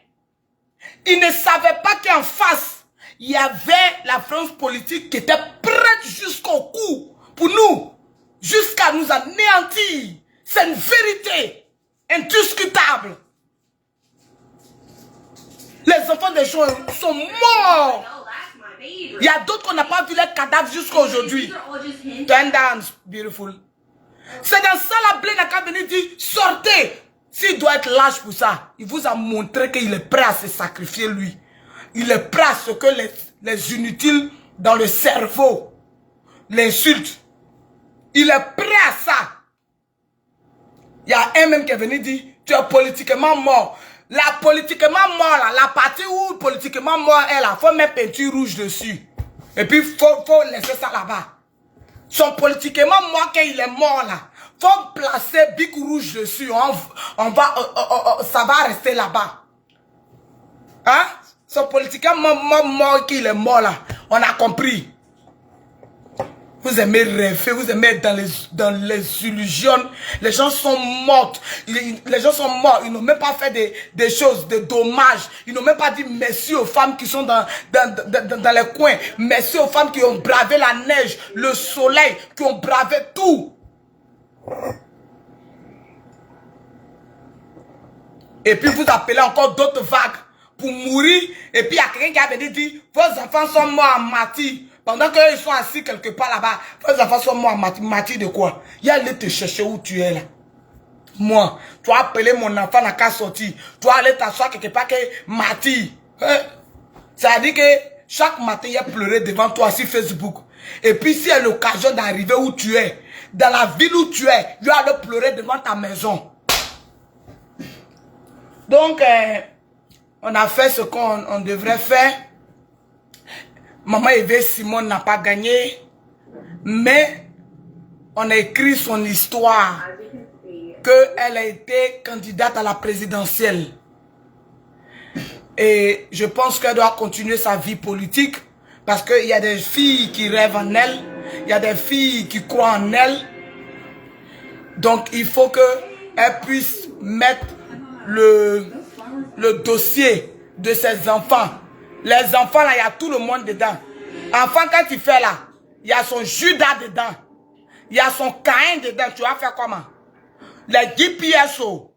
Speaker 1: il ne savait pas qu'en face, il y avait la France politique qui était prête jusqu'au cou pour nous, jusqu'à nous anéantir. C'est une vérité indiscutable. Les enfants des gens sont morts. Il y a d'autres qu'on n'a pas vu les cadavres jusqu'à aujourd'hui. Turn down, beautiful. C'est dans ça la blé n'a qu'à venir dire sortez. S'il doit être lâche pour ça, il vous a montré qu'il est prêt à se sacrifier lui. Il est prêt à ce que les inutiles dans le cerveau l'insultent. Il est prêt à ça. Il y a un même qui est venu dire tu es politiquement mort. La politiquement mort là, la partie où politiquement mort est là, faut mettre peinture rouge dessus. Et puis faut laisser ça là-bas. Son politiquement mort qu'il est mort là, faut placer bic rouge dessus. Ça va rester là-bas. Hein? Son politiquement mort qu'il est mort là, on a compris. Vous aimez rêver, vous aimez être dans les illusions. Les gens sont morts. Les gens sont morts. Ils n'ont même pas fait des choses, des dommages. Ils n'ont même pas dit merci aux femmes qui sont dans les coins. Merci aux femmes qui ont bravé la neige, le soleil, qui ont bravé tout. Et puis vous appelez encore d'autres vagues pour mourir. Et puis il y a quelqu'un qui a venu dire, vos enfants sont morts en martyr. Pendant qu'ils sont assis quelque part là-bas, vos enfants sont morts en martyr. Martyr de quoi? Il y a allé te chercher où tu es là. Moi, tu as appelé mon enfant n'a qu'à sortir. Tu vas aller t'asseoir quelque part que martyr. Ça veut dire que chaque matin, il y a pleuré devant toi sur Facebook. Et puis si il y a l'occasion d'arriver où tu es, dans la ville où tu es, il va aller pleurer devant ta maison. Donc, on a fait ce qu'on devrait faire. Maman Eve Simone n'a pas gagné, mais on a écrit son histoire, qu'elle a été candidate à la présidentielle. Et je pense qu'elle doit continuer sa vie politique, parce qu'il y a des filles qui rêvent en elle, il y a des filles qui croient en elle. Donc il faut qu'elle puisse mettre le dossier de ses enfants. Les enfants là, il y a tout le monde dedans. Enfant, quand tu fais là, il y a son Judas dedans. Il y a son Caïn dedans. Tu vas faire comment? Les GPSO.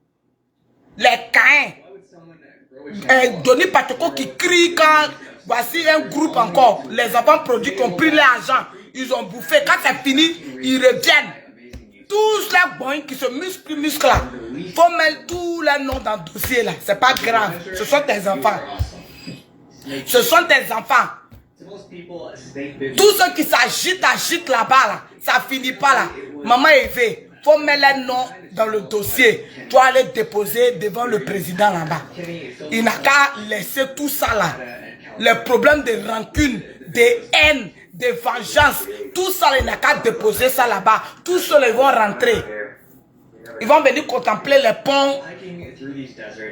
Speaker 1: les Caïns. Denis Pateko qui crie quand voici un groupe encore. Les enfants produits qui ont pris l'argent. Ils ont bouffé. Quand c'est fini, ils reviennent. Tous les boys qui se musclent là. Il faut mettre tous les noms dans le dossier là. C'est pas grave. Ce sont tes enfants. Ce sont tes enfants. Tous ceux qui agitent là-bas là. Ça finit pas là. Maman Eve, faut mettre les noms dans le dossier. Tu dois aller déposer devant le président là-bas. Il n'a qu'à laisser tout ça là. Les problèmes de rancune, de haine, de vengeance, tout ça, il n'a qu'à déposer ça là-bas. Tous ceux ils vont rentrer. Ils vont venir contempler les ponts.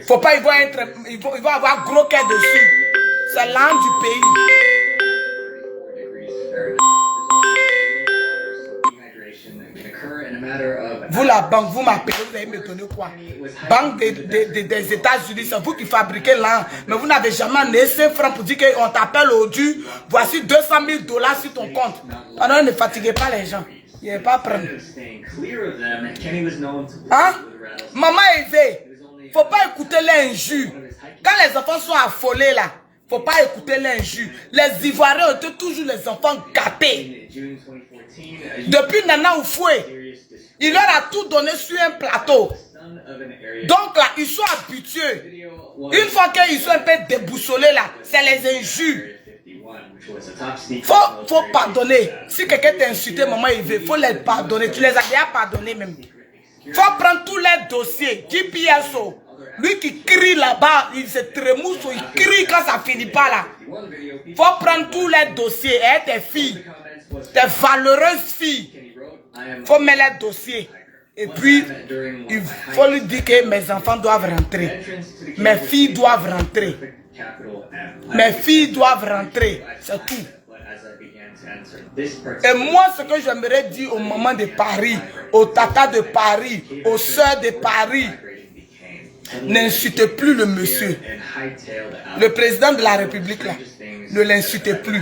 Speaker 1: Faut pas, ils vont avoir gros cœur dessus. C'est l'âme du pays. Vous la banque, vous m'appelez, vous allez me donner quoi? Banque des États-Unis, c'est vous qui fabriquez l'âme. Mais vous n'avez jamais donné 5 francs pour dire qu'on t'appelle aujourd'hui. Voici 200 000 $ sur ton compte. Alors ne fatiguez pas les gens. Il n'est pas prendre. Hein? Maman Eve, faut pas écouter l'injure. Quand les enfants sont affolés là, faut pas écouter l'injure. Les Ivoiriens étaient toujours les enfants gâtés. Depuis Nana Oufoué, il leur a tout donné sur un plateau. Donc là, ils sont habitués. Une fois qu'ils sont un peu déboussolés là, c'est les injures. Faut pardonner. Si quelqu'un t'a insulté, maman, il faut les pardonner. Tu les as déjà pardonnés même. Faut prendre tous les dossiers. GPSO. Lui qui crie là-bas, il se trémousse, il crie quand ça finit pas là. Faut prendre tous les dossiers. Et tes filles, tes valeureuses filles. Faut mettre les dossiers. Et puis, il faut lui dire que mes enfants doivent rentrer. Mes filles doivent rentrer. Mes filles doivent rentrer. C'est tout. Et moi, ce que j'aimerais dire aux mamans de Paris, aux tatas de Paris, aux soeurs de Paris, n'insultez plus le monsieur. Le président de la République, là, ne l'insultez plus.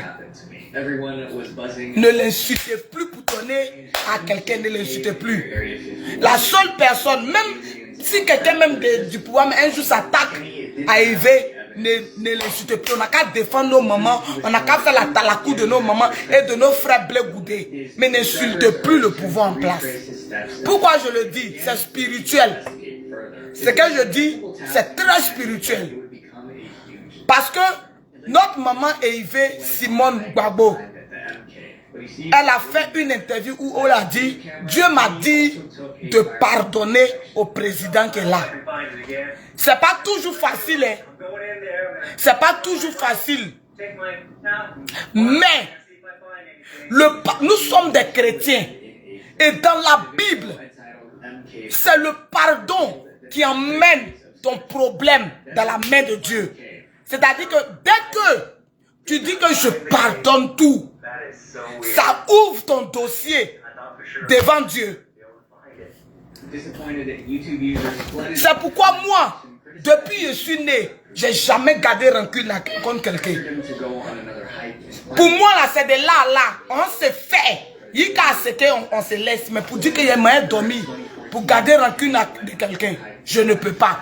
Speaker 1: Ne l'insultez plus pour donner à quelqu'un, ne l'insultez plus. La seule personne, même si quelqu'un même du pouvoir, un jour s'attaque à Eve, ne l'insultez plus. On n'a qu'à défendre nos mamans, on n'a qu'à faire la talakou de nos mamans et de nos frères blé goudés. Mais n'insultez plus le pouvoir en place. Pourquoi je le dis? C'est spirituel. Ce que je dis, c'est très spirituel. Parce que notre maman Eve Simone Gbagbo, elle a fait une interview où elle a dit, Dieu m'a dit de pardonner au président qui est là. C'est pas toujours facile, hein? C'est pas toujours facile. Mais nous sommes des chrétiens. Et dans la Bible, c'est le pardon qui emmène ton problème dans la main de Dieu. C'est-à-dire que dès que tu dis que je pardonne tout, ça ouvre ton dossier devant Dieu. C'est pourquoi moi, depuis que je suis né, j'ai jamais gardé rancune contre quelqu'un. Pour moi, là, c'est de là. On se fait. On se laisse. Mais pour dire qu'il y a moyen de dormir, pour garder rancune de quelqu'un, je ne peux pas.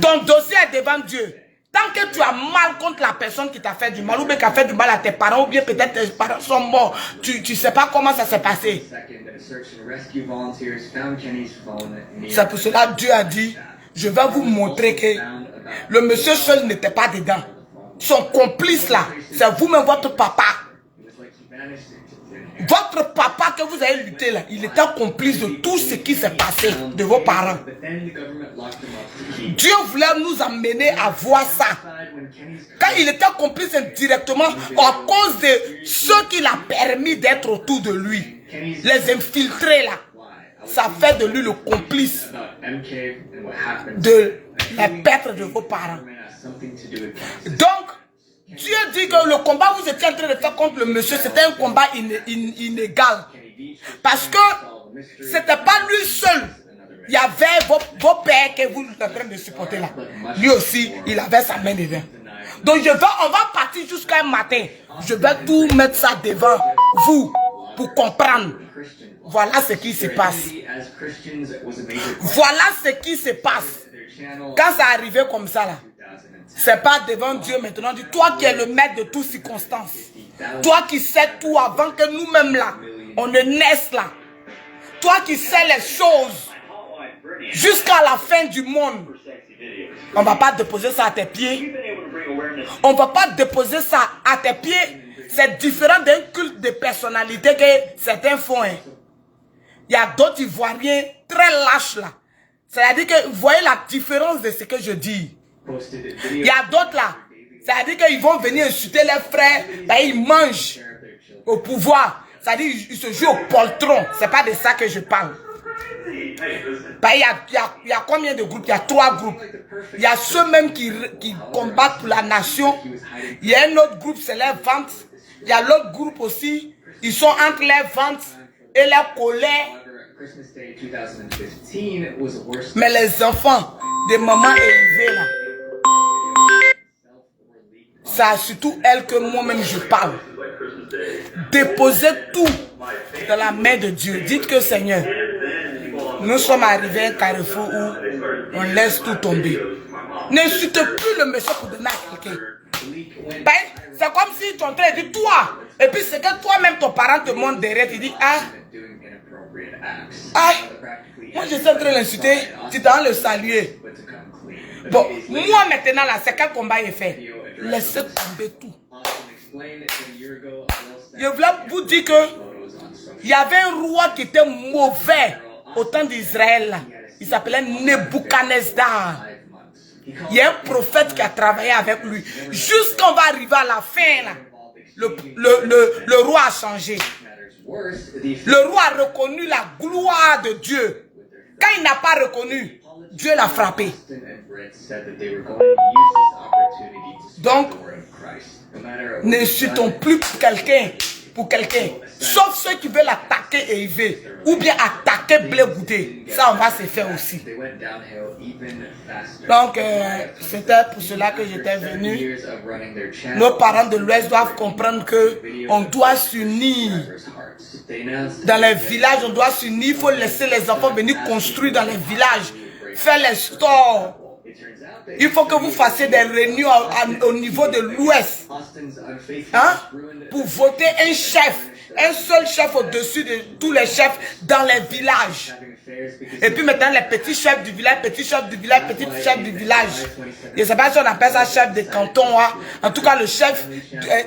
Speaker 1: Ton dossier est devant Dieu. Tant que tu as mal contre la personne qui t'a fait du mal, ou bien qui a fait du mal à tes parents, ou bien peut-être tes parents sont morts, tu ne sais pas comment ça s'est passé. C'est pour cela que Dieu a dit, je vais vous montrer que le monsieur seul n'était pas dedans. Son complice là, c'est vous-même, votre papa. Votre papa que vous avez lutté là, il était complice de tout ce qui s'est passé de vos parents. Dieu voulait nous amener à voir ça. Quand il était complice indirectement à cause de ceux qu'il a permis d'être autour de lui. Les infiltrés là. Ça fait de lui le complice de la perte de vos parents. Donc, Dieu dit que le combat que vous étiez en train de faire contre le monsieur, c'était un combat inégal. Parce que c'était pas lui seul. Il y avait vos pères que vous êtes en train de supporter là. Lui aussi, il avait sa main devant. Donc on va partir jusqu'à un matin. Je vais tout mettre ça devant vous. pour comprendre. Voilà ce qui se passe. Voilà ce qui se passe. Quand ça arrivait comme ça là, c'est pas devant Dieu maintenant. Dis, toi qui es le maître de toutes circonstances. Toi qui sais tout avant que nous-mêmes là, on ne naisse là. Toi qui sais les choses jusqu'à la fin du monde. On ne va pas déposer ça à tes pieds. On ne va pas déposer ça à tes pieds. C'est différent d'un culte de personnalité que certains font. Hein. Il y a d'autres Ivoiriens très lâches là. C'est-à-dire que vous voyez la différence de ce que je dis. Il y a d'autres là. C'est-à-dire qu'ils vont venir insulter leurs frères. Là, ils mangent au pouvoir. C'est-à-dire qu'ils se jouent au poltron. Ce n'est pas de ça que je parle. Bah, il y a combien de groupes? Il y a 3 groupes. Il y a ceux-mêmes qui combattent pour la nation. Il y a un autre groupe, c'est les ventes. Il y a l'autre groupe aussi. Ils sont entre les ventes et la colère. Mais les enfants de maman élevée là, c'est surtout elle que moi-même je parle. Déposez tout dans la main de Dieu. Dites que Seigneur, nous sommes arrivés à un carrefour où on laisse tout tomber. N'insulte plus le monsieur pour donner à quelqu'un. Ben, c'est comme si tu es en train de dire toi. Et puis c'est que toi-même ton parent te montre derrière. Tu dis ah, moi je suis en train de l'insulter. Tu dois le saluer. Bon, moi maintenant là, c'est quel combat il fait? Laissez tomber tout. Je voulais vous dire que il y avait un roi qui était mauvais au temps d'Israël. Il s'appelait Nebuchadnezzar. Il y a un prophète qui a travaillé avec lui. Jusqu'on va arriver à la fin, là, le roi a changé. Le roi a reconnu la gloire de Dieu. Quand il n'a pas reconnu, Dieu l'a frappé. Donc, n'insultons plus quelqu'un pour quelqu'un. Sauf ceux qui veulent attaquer Élevé ou bien attaquer Blé Goudé. Ça, on va se faire aussi. Donc, c'était pour cela que j'étais venu. Nos parents de l'Ouest doivent comprendre qu'on doit s'unir. Dans les villages, on doit s'unir. Il faut laisser les enfants venir construire dans les villages. Faire les stores. Il faut que vous fassiez des réunions au niveau de l'Ouest. Hein? Pour voter un chef. Un seul chef au-dessus de tous les chefs dans les villages. Et puis maintenant, les petits chefs du village, petits chefs du village, petits chefs du village. Je ne sais pas si on appelle ça chef de canton. Hein? En tout cas, le chef,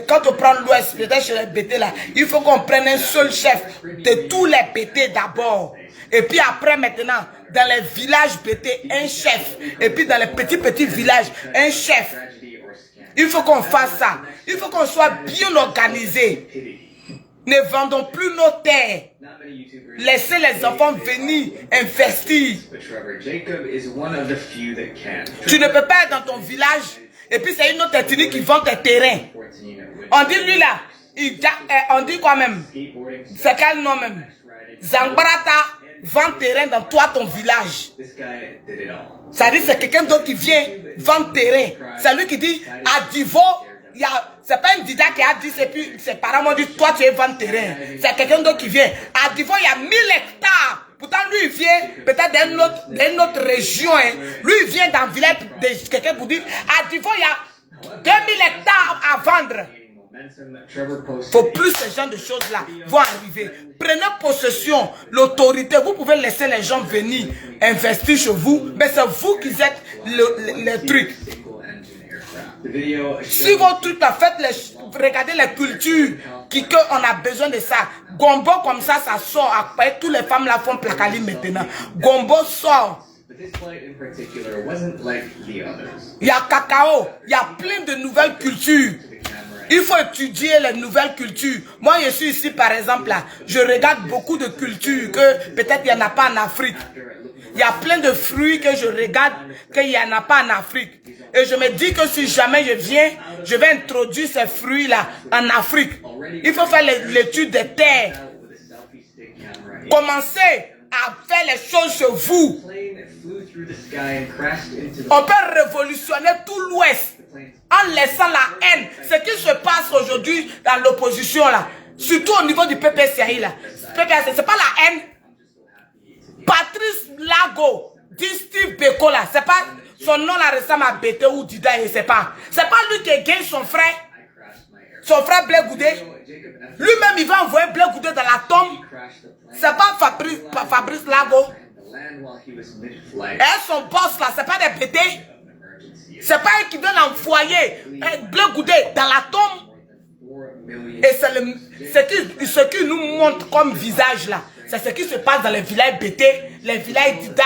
Speaker 1: quand on prend l'Ouest, peut-être chez les BT là, il faut qu'on prenne un seul chef de tous les BT d'abord. Et puis après, maintenant, dans les villages BT, un chef. Et puis dans les petits villages, un chef. Il faut qu'on fasse ça. Il faut qu'on soit bien organisé. Ne vendons plus nos terres. Laissez les enfants venir investir. Tu ne peux pas être dans ton village et puis c'est une autre ethnie qui vend tes terrains. On dit lui là, on dit quoi même? C'est quel nom même? Zambrata vend terrain dans toi ton village. Ça dit c'est quelqu'un d'autre qui vient vendre terrain. C'est lui qui dit à Divo. C'est pas un Dida qui a dit, et puis ses parents m'ont dit, toi tu es vendre terrain. C'est quelqu'un d'autre qui vient. À Divo, il y a 1000 hectares. Pourtant, lui, il vient peut-être d'une autre région. Hein. Lui, il vient d'un village de quelqu'un pour dire, à Divo, il y a 2000 hectares à vendre. Faut plus ce genre de choses-là vont arriver. Prenez possession, l'autorité. Vous pouvez laisser les gens venir investir chez vous, mais c'est vous qui êtes le truc. Si votre truc a fait, regardez les cultures qu'on a besoin de ça. Gombo comme ça sort. Après, toutes les femmes là font placali maintenant. Gombo sort. Il y a cacao. Il y a plein de nouvelles cultures. Il faut étudier les nouvelles cultures. Moi, je suis ici, par exemple, là. Je regarde beaucoup de cultures que peut-être il n'y en a pas en Afrique. Il y a plein de fruits que je regarde qu'il n'y en a pas en Afrique. Et je me dis que si jamais je viens, je vais introduire ces fruits-là en Afrique. Il faut faire l'étude des terres. Commencez à faire les choses chez vous. On peut révolutionner tout l'Ouest en laissant la haine. Ce qui se passe aujourd'hui dans l'opposition là. Surtout au niveau du PPCI là. PPCI, c'est pas la haine. Patrice Lago, dit Steve Beko là, c'est pas son nom là récemment à Bété ou Dida, c'est pas lui qui gagne son frère Blé Goudé. Lui-même il va envoyer Blé Goudé dans la tombe. C'est pas Fabrice Lago. Et son boss là, c'est pas des Bété. C'est pas eux qui veulent envoyer Blé Goudé dans la tombe. Et c'est ce qui nous montre comme visage là. C'est ce qui se passe dans les villages BT, les villages d'Ida,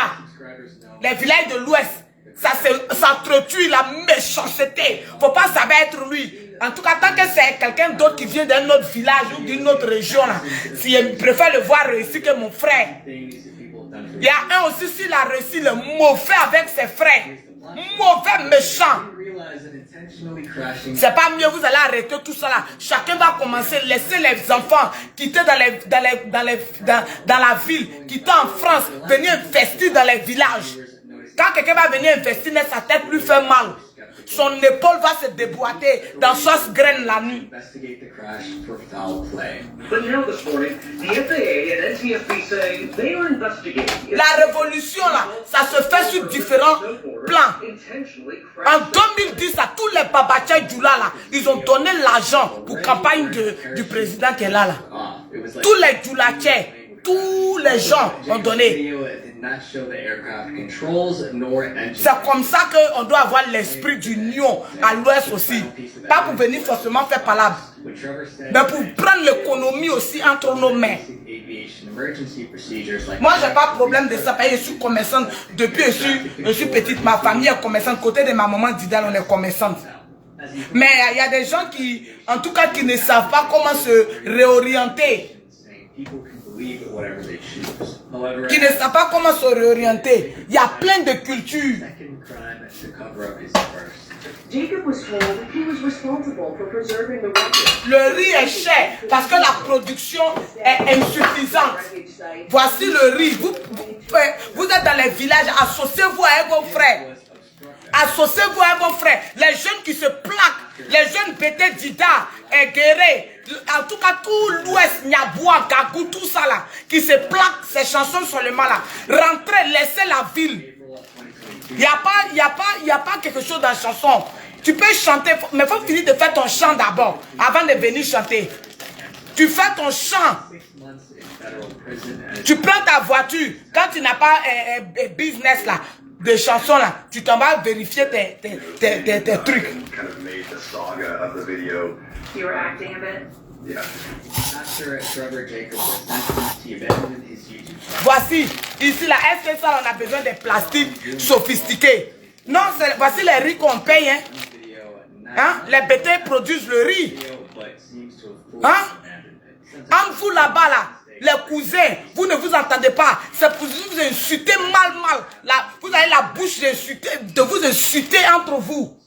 Speaker 1: les villages de l'Ouest. Ça s'entretue la méchanceté. Faut pas savoir être lui. En tout cas, tant que c'est quelqu'un d'autre qui vient d'un autre village ou d'une autre région là, si je préfère le voir réussir que mon frère. Il y a un aussi, s'il a réussi le mauvais avec ses frères. Mauvais méchant. C'est pas mieux, vous allez arrêter tout ça là. Chacun va commencer, laisser les enfants quitter dans la ville, quitter en France, venir investir dans les villages. Quand quelqu'un va venir investir, sa tête lui fait mal. Son épaule va se déboîter dans sauce graine la nuit. La révolution là, ça se fait sur différents plans. En 2010, à tous les babachas du là, ils ont donné l'argent pour la campagne du président qui est là. Tous les djoulachais, tous les gens ont donné. C'est comme ça qu'on doit avoir l'esprit d'union à l'ouest aussi. Pas pour venir forcément faire palabre, mais pour prendre l'économie aussi entre nos mains. Moi, j'ai pas de problème de ça. Je suis commerçante depuis je suis petite. Ma famille est commerçante. Côté de ma maman Didal, on est commerçante. Mais il y a des gens qui, en tout cas, qui ne savent pas comment se réorienter. Qui ne savent pas comment se réorienter. Il y a plein de cultures. Le riz est cher parce que la production est insuffisante. Voici le riz. Vous êtes dans les villages, associez-vous avec vos frères. Associez-vous avec vos frères. Les jeunes qui se plaquent, les jeunes Bété Dida et Guéré, en tout cas tout l'Ouest, Niaboua, Gagou, tout ça là, qui se plaquent ces chansons seulement là. Rentrez, laissez la ville. Il n'y a pas quelque chose dans la chanson. Tu peux chanter, mais il faut finir de faire ton chant d'abord, avant de venir chanter. Tu fais ton chant. Tu prends ta voiture, quand tu n'as pas business là, de chansons là, tu t'en vas vérifier tes trucs. Voici, ici là, est-ce que ça on a besoin de plastique sophistiqué? Non, voici les riz qu'on paye. Hein? Les bêtés produisent le riz. Hein? En vous là-bas là, les cousins, vous ne vous entendez pas. C'est pour vous insulter mal. Là, vous avez la bouche de vous insulter entre vous.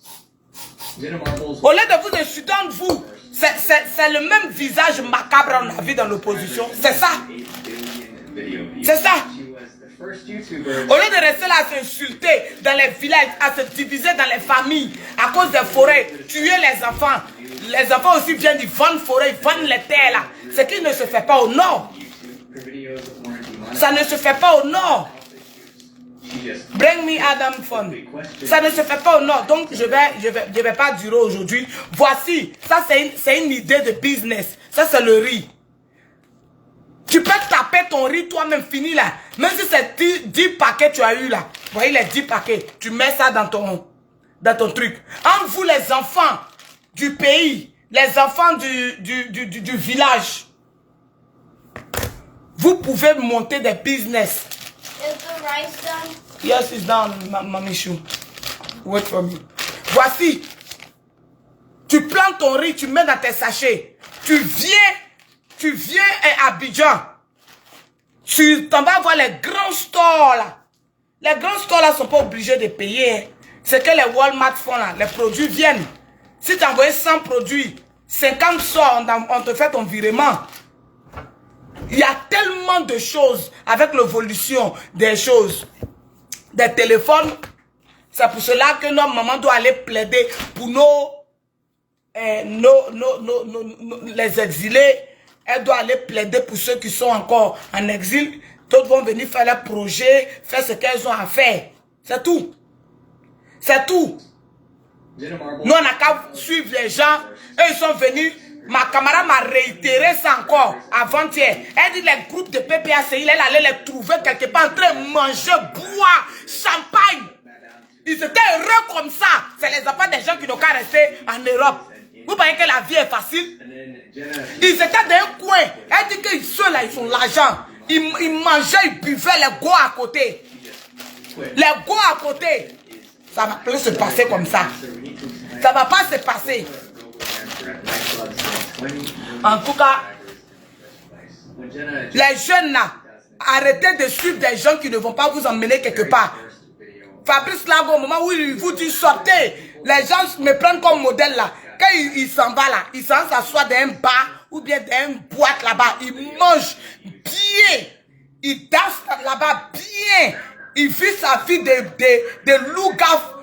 Speaker 1: Au lieu de vous insulter entre vous, c'est le même visage macabre qu'on a vu dans l'opposition. C'est ça. C'est ça. Au lieu de rester là à s'insulter dans les villages, à se diviser dans les familles, à cause des forêts, tuer les enfants. Les enfants aussi viennent, ils vendent forêt, ils vendent les terres là. Ce qui ne se fait pas au nord. Ça ne se fait pas au nord. Bring me Adam Fun. Ça ne se fait pas au nord. Donc je vais pas durer aujourd'hui. Voici, ça c'est une idée de business. Ça c'est le riz. Tu peux taper ton riz toi-même fini là. Même si c'est 10 paquets tu as eu là. Voyez les 10 paquets. Tu mets ça dans ton truc. Entre vous les enfants du pays, les enfants du village, vous pouvez monter des business.
Speaker 4: Is the rice done?
Speaker 1: Yes, it's done, Mamichou. Wait for me. Voici. Tu plantes ton riz, tu mets dans tes sachets. Tu viens à Abidjan. Tu t'en vas voir les grands stores là. Les grands stores là sont pas obligés de payer. C'est que les Walmart font là. Les produits viennent. Si tu as envoyé 100 produits, 50 sorts, on te fait ton virement. Il y a tellement de choses avec l'évolution des choses. Des téléphones. C'est pour cela que notre maman doit aller plaider pour les exilés Elle doit aller plaider pour ceux qui sont encore en exil. D'autres vont venir faire leurs projets, faire ce qu'elles ont à faire. C'est tout. C'est tout. Nous, on n'a qu'à suivre les gens. Eux, ils sont venus. Ma camarade m'a réitéré ça encore avant-hier. Elle dit les groupes de PPACI, elle allait les trouver quelque part en train de manger, boire, champagne. Ils étaient heureux comme ça. C'est les enfants des gens qui n'ont qu'à rester en Europe. Vous voyez que la vie est facile? Ils étaient dans un coin. Elle dit que ceux-là, ils ont l'argent. Ils mangeaient, ils buvaient les go à côté. Les go à côté. Ça va plus se passer comme ça. Ça ne va pas se passer. En tout cas, les jeunes là, arrêtez de suivre des gens qui ne vont pas vous emmener quelque part. Fabrice Lago, au moment où il vous dit sortez, les gens me prennent comme modèle là. Quand il s'en va là, il s'en s'assoit dans un bar ou bien dans une boîte là-bas. Il mange bien. Il danse là-bas bien. Il vit sa vie de loup-gaffe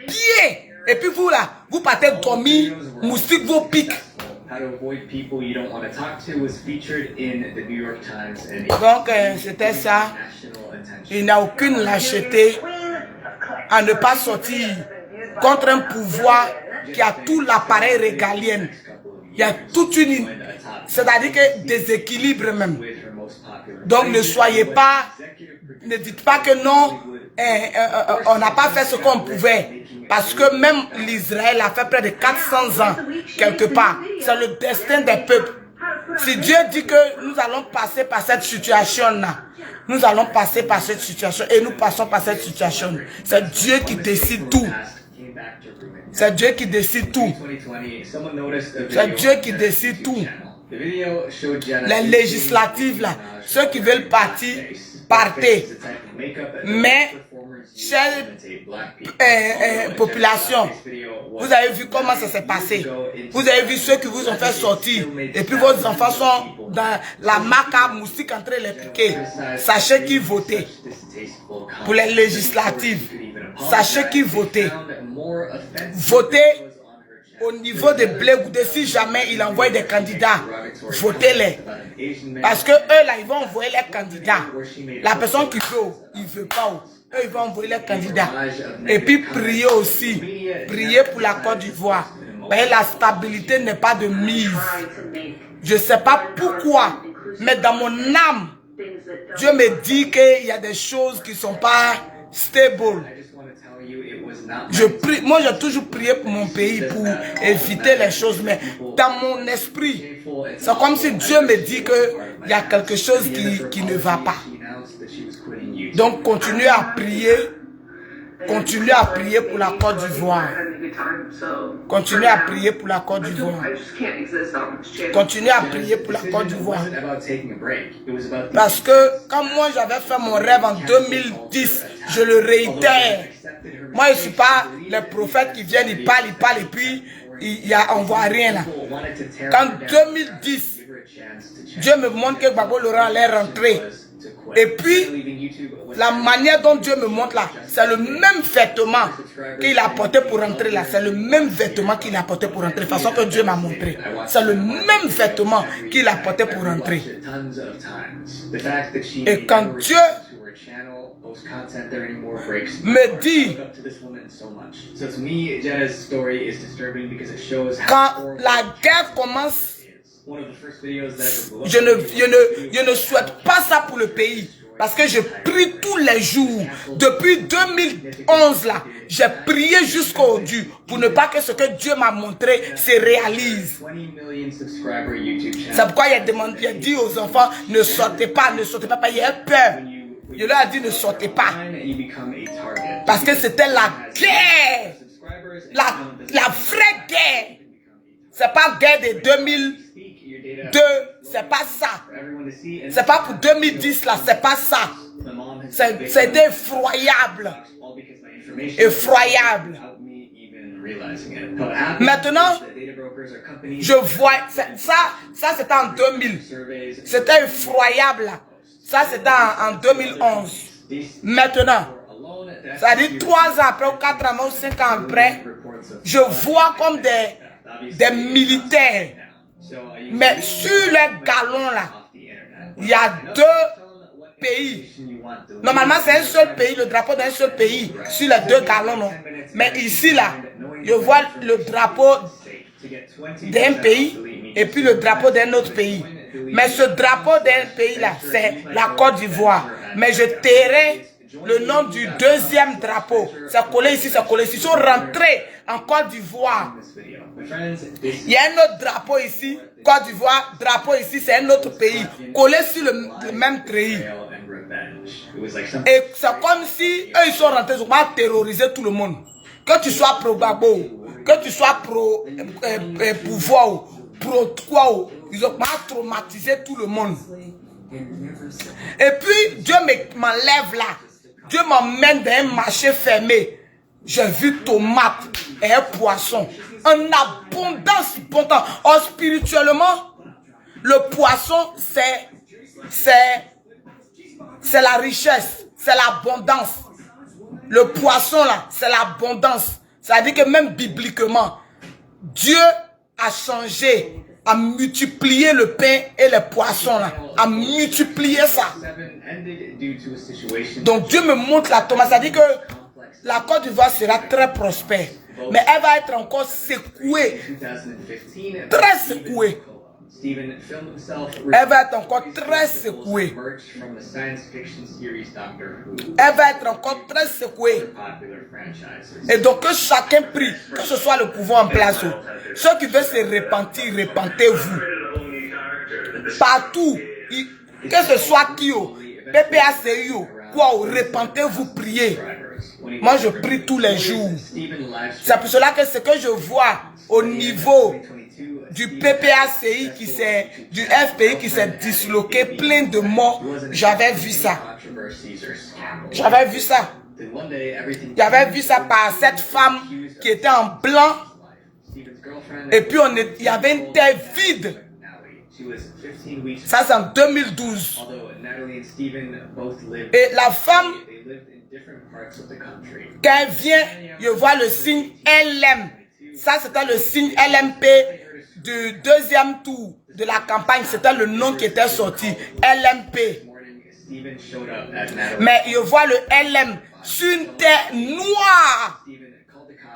Speaker 1: bien. Et puis vous là, vous partez dormir, moustique vous pique. Donc c'était ça. Il n'y a aucune lâcheté à ne pas sortir contre un pouvoir qui a tout l'appareil régalien. Il y a toute une... C'est-à-dire que déséquilibre même. Donc ne soyez pas... Ne dites pas que non, on n'a pas fait ce qu'on pouvait. Parce que même l'Israël a fait près de 400 ans, quelque part. C'est le destin des peuples. Si Dieu dit que nous allons passer par cette situation-là, nous allons passer par cette situation et nous passons par cette situation. C'est Dieu qui décide tout. C'est Dieu qui décide tout. C'est Dieu qui décide tout. Les législatives là, ceux qui veulent partir, partez. Mais, chère population, vous avez vu comment ça s'est passé. Vous avez vu ceux qui vous ont fait sortir. Et puis vos enfants sont dans la marque à moustique en train de les piquer. Sachez qui votait pour les législatives. Sachez qui votait. Votez au niveau de Blé-Goudé, si jamais il envoie des candidats, votez-les. Parce que eux là, ils vont envoyer les candidats. La personne qui veut, il ne veut pas. Eux, ils vont envoyer les candidats. Et puis priez aussi. Priez pour la Côte d'Ivoire. La stabilité n'est pas de mise. Je ne sais pas pourquoi, mais dans mon âme, Dieu me dit qu'il y a des choses qui ne sont pas stables. Je prie, moi j'ai toujours prié pour mon pays pour éviter les choses, mais dans mon esprit, c'est comme si Dieu me dit qu'il y a quelque chose qui ne va pas. Donc continuez à prier pour la Côte d'Ivoire. Continuez à prier pour la Côte d'Ivoire. Continuez à prier pour la Côte d'Ivoire. Parce que quand moi j'avais fait mon rêve en 2010, je le réitère. Moi je ne suis pas les prophètes qui viennent, ils parlent et puis on ne voit rien là. Qu'en 2010, Dieu me montre que Gbagbo Laurent allait rentrer. Et puis, la manière dont Dieu me montre là, c'est le même vêtement qu'il a porté pour rentrer là. C'est le même vêtement qu'il a porté pour rentrer. De façon que Dieu m'a montré. C'est le même vêtement qu'il a porté pour rentrer. Et quand Dieu me dit, quand la guerre commence, je ne souhaite pas ça pour le pays. Parce que je prie tous les jours. Depuis 2011 là, j'ai prié jusqu'aujourd'hui pour ne pas que ce que Dieu m'a montré se réalise. C'est pourquoi il a dit aux enfants, ne sortez pas, il y a peur. Je leur ai dit ne sortez pas. Parce que c'était la guerre. La vraie guerre. C'est pas guerre de 2002, c'est pas ça. C'est pas pour 2010 là, c'est pas ça. C'était effroyable. Effroyable. Maintenant, je vois, ça c'était en 2000. C'était effroyable là. Ça c'était en 2011. Maintenant, ça dit 3 ans après, ou 4 ans, ou 5 ans après, je vois comme des militaires Mais sur les galons là, il y a 2 pays. Normalement, c'est un seul pays, le drapeau d'un seul pays, sur les 2 galons, non. Mais ici, là, je vois le drapeau d'un pays et puis le drapeau d'un autre pays. Mais ce drapeau d'un pays, là, c'est la Côte d'Ivoire. Mais je tairai le nom du 2e drapeau. C'est collé ici, c'est collé ici. Ils sont rentrés en Côte d'Ivoire. Il y a un autre drapeau ici, Côte d'Ivoire, drapeau ici, c'est un autre pays, collé sur le même treillis. Et c'est comme si eux ils sont rentrés, ils ont terrorisé tout le monde. Que tu sois pro Gbagbo, que tu sois pro pouvoir, pro quoi, ils ont traumatisé tout le monde. Et puis Dieu m'enlève là, Dieu m'emmène dans un marché fermé. J'ai vu tomates et un poisson. En abondance, abondance. Or, spirituellement, le poisson, c'est la richesse, c'est l'abondance. Le poisson, là, c'est l'abondance. Ça veut dire que même bibliquement, Dieu a changé, a multiplié le pain et les poissons, là, a multiplié ça. Donc, Dieu me montre la tomate. Ça veut dire que la Côte d'Ivoire sera très prospère. Mais elle va être encore secouée. Très secouée. Elle va être encore très secouée. Elle va être encore très secouée. Et donc que chacun prie, que ce soit le pouvoir en place. Ceux qui veulent se repentir, repentez-vous. Partout, que ce soit qui, PPACI, quoi, repentez-vous, priez. Moi, je prie tous les jours. C'est pour cela que ce que je vois au niveau du PPACI, du FPI qui s'est disloqué, plein de morts, j'avais vu ça. J'avais vu ça. J'avais vu ça par cette femme qui était en blanc. Et puis, il y avait une terre vide. Ça, c'est en 2012. Et la femme, quand elle vient, je vois le signe LM. Ça, c'était le signe LMP du 2e tour de la campagne. C'était le nom qui était sorti. LMP. Mais je vois le LM sur une terre noire.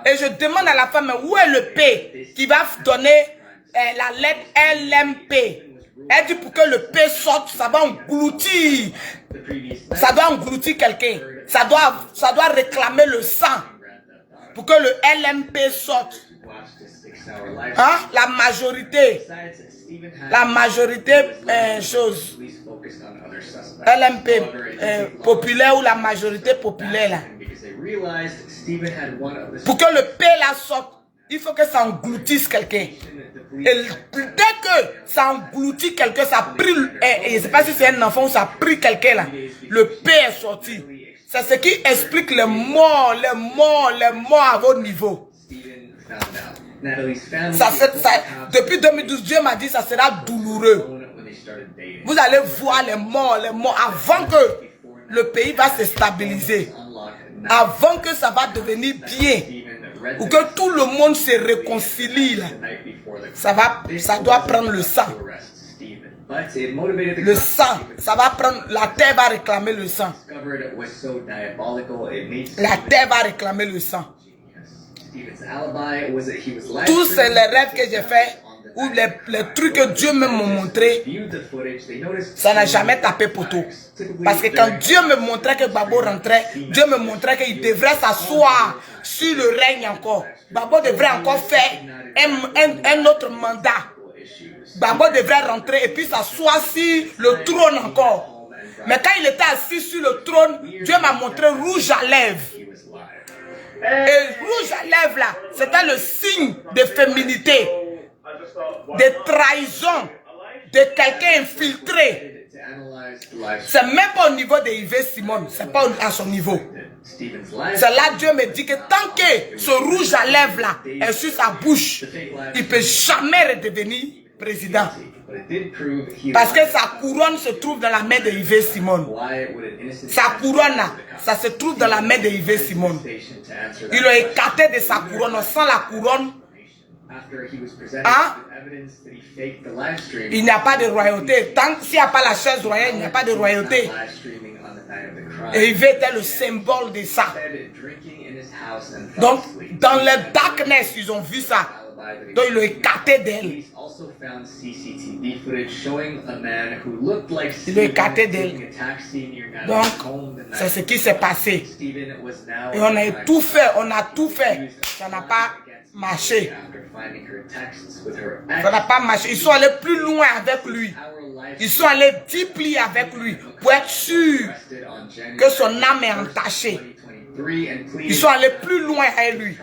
Speaker 1: Et je demande à la femme, où est le P qui va donner la lettre LMP? Elle dit pour que le P sorte, ça va engloutir. Ça doit engloutir quelqu'un. Ça doit réclamer le sang. Pour que le LMP sorte. Hein? La majorité chose. LMP populaire ou la majorité populaire là. Pour que le P là sorte, il faut que ça engloutisse quelqu'un. Et dès que ça engloutit quelqu'un, ça a pris, je ne sais pas si c'est un enfant ou ça a pris quelqu'un là, le P est sorti. C'est ce qui explique les morts à votre niveau. Depuis 2012, Dieu m'a dit que ça sera douloureux. Vous allez voir les morts avant que le pays va se stabiliser. Avant que ça va devenir bien. Ou que tout le monde se réconcilie. Là. Ça doit prendre le sang. Le sang, ça va prendre, la terre va réclamer le sang. La terre va réclamer le sang. Tous les rêves que j'ai faits, ou les trucs que Dieu m'a montré, ça n'a jamais tapé poteau. Parce que quand Dieu me montrait que Gbagbo rentrait, Dieu me montrait qu'il devrait s'asseoir sur le règne encore. Gbagbo devrait encore faire un autre mandat. Gbagbo devrait rentrer et puis s'asseoir sur le trône encore. Mais quand il était assis sur le trône, Dieu m'a montré rouge à lèvres. Et rouge à lèvres là, c'était le signe de féminité, de trahison, de quelqu'un infiltré. C'est même pas au niveau de Yves Simon, c'est pas à son niveau. C'est là Dieu me dit que tant que ce rouge à lèvres là est sur sa bouche, il ne peut jamais redevenir président. Parce que sa couronne se trouve dans la main de Yves Simon. Sa couronne là, ça se trouve dans la main de Yves Simon. Il l'a écarté de sa couronne. Sans la couronne, Hein? Il n'y a pas de royauté. Tant s'il n'y a pas la chaise royale, il n'y a pas de royauté. Et Yves était le symbole de ça. Donc, dans le darkness, ils ont vu ça. Donc, ils l'ont écarté d'elle. Ils l'ont écarté d'elle. Donc, c'est ce qui s'est passé. Et on a tout fait, Ça n'a pas marché. Ça n'a pas marché. Ils sont allés plus loin avec lui. Ils sont allés deeply avec lui pour être sûrs que son âme est entachée. Ils sont allés plus loin avec lui.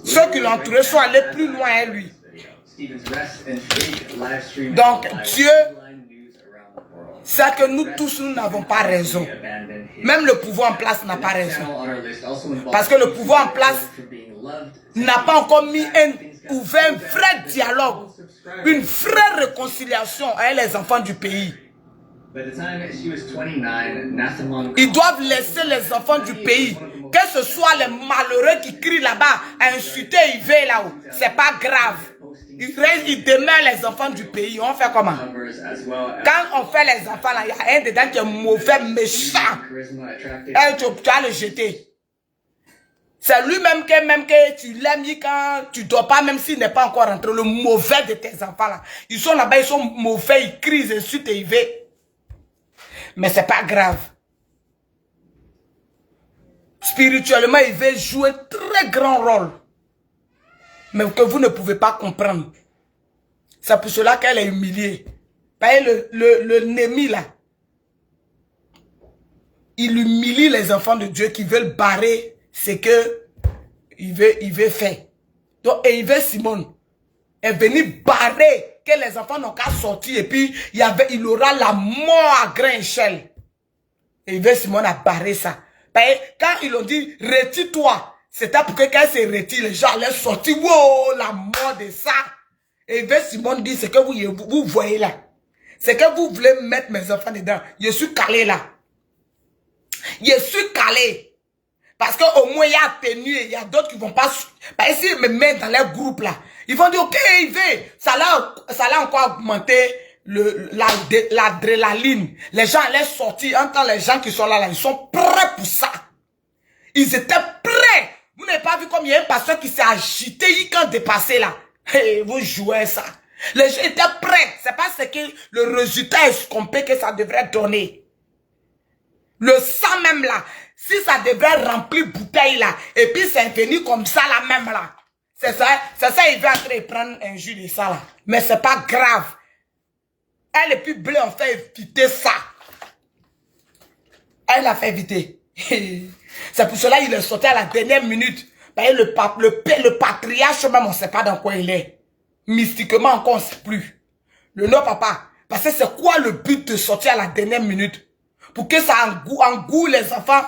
Speaker 1: Ceux qui l'ont entouré sont allés plus loin avec lui. Donc Dieu sait que nous tous, nous n'avons pas raison. Même le pouvoir en place n'a pas raison. Parce que le pouvoir en place n'a pas encore ouvert un vrai dialogue, une vraie réconciliation avec les enfants du pays. Ils doivent laisser les enfants du pays, que ce soit les malheureux qui crient là-bas, à insulter Yves là-haut. C'est pas grave. Ils demeurent les enfants du pays. On fait comment? Quand on fait les enfants là, il y a un dedans qui est mauvais, méchant. Et tu vas le jeter. C'est lui-même que tu l'aimes quand tu ne dors pas, même s'il n'est pas encore rentré. Le mauvais de tes enfants là. Ils sont là-bas, ils sont mauvais, ils crient, ils insultent Yves. Mais c'est pas grave. Spirituellement, il veut jouer un très grand rôle. Mais que vous ne pouvez pas comprendre. C'est pour cela qu'elle est humiliée. Le Némi là. Il humilie les enfants de Dieu qui veulent barrer ce que il veut faire. Donc, et Yves Simon est venu barrer que les enfants n'ont qu'à sortir et puis il aura la mort à grande échelle. Et Yves Simon a barré ça. Quand ils ont dit retire-toi, c'était pour que quand il se retire, les gens allaient sortir. Wow, la mort de ça. Et Yves Simon dit ce que vous voyez là. C'est que vous voulez mettre mes enfants dedans. Je suis calé là. Je suis calé. Parce qu'au moins il y a tenu, il y a d'autres qui vont pas. S'ils me mettent dans leur groupe là, ils vont dire ok, Yves, ça l'a encore augmenté l'adrénaline. Les gens allaient sortir. En temps, les gens qui sont là, ils sont prêts pour ça. Ils étaient prêts. Vous n'avez pas vu comme il y a un pasteur qui s'est agité quand dépassé là. Hey, vous jouez ça. Les gens étaient prêts. C'est pas ce que le résultat escompté que ça devrait donner. Le sang même là, si ça devrait remplir bouteille là, et puis c'est venu comme ça là même là. C'est ça, il va entrer et prendre un jus de ça là. Mais c'est pas grave. Elle et puis Bleu ont fait éviter ça. Elle a fait éviter. C'est pour cela qu'il est sorti à la dernière minute. Le patriarche même, on ne sait pas dans quoi il est. Mystiquement encore, on ne sait plus. Le non papa. Parce que c'est quoi le but de sortir à la dernière minute? Pour que ça engoue les enfants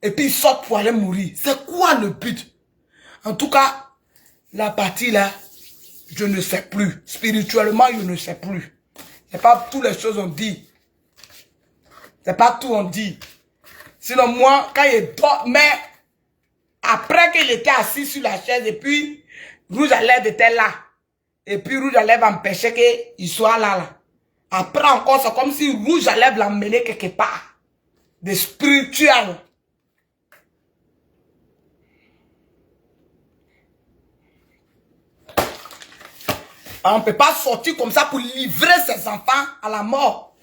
Speaker 1: et puis ils sortent pour aller mourir. C'est quoi le but? En tout cas, la partie là, je ne sais plus. Spirituellement, je ne sais plus. C'est pas toutes les choses on dit. C'est pas tout on dit. Sinon moi, quand il dort, mais après qu'il était assis sur la chaise et puis Rouge à lèvres était là. Et puis Rouge à lèvres empêchait qu'il soit là. Après encore, c'est comme si Rouge à lèvres l'emmenait quelque part. De spirituel. On ne peut pas sortir comme ça pour livrer ses enfants à la mort.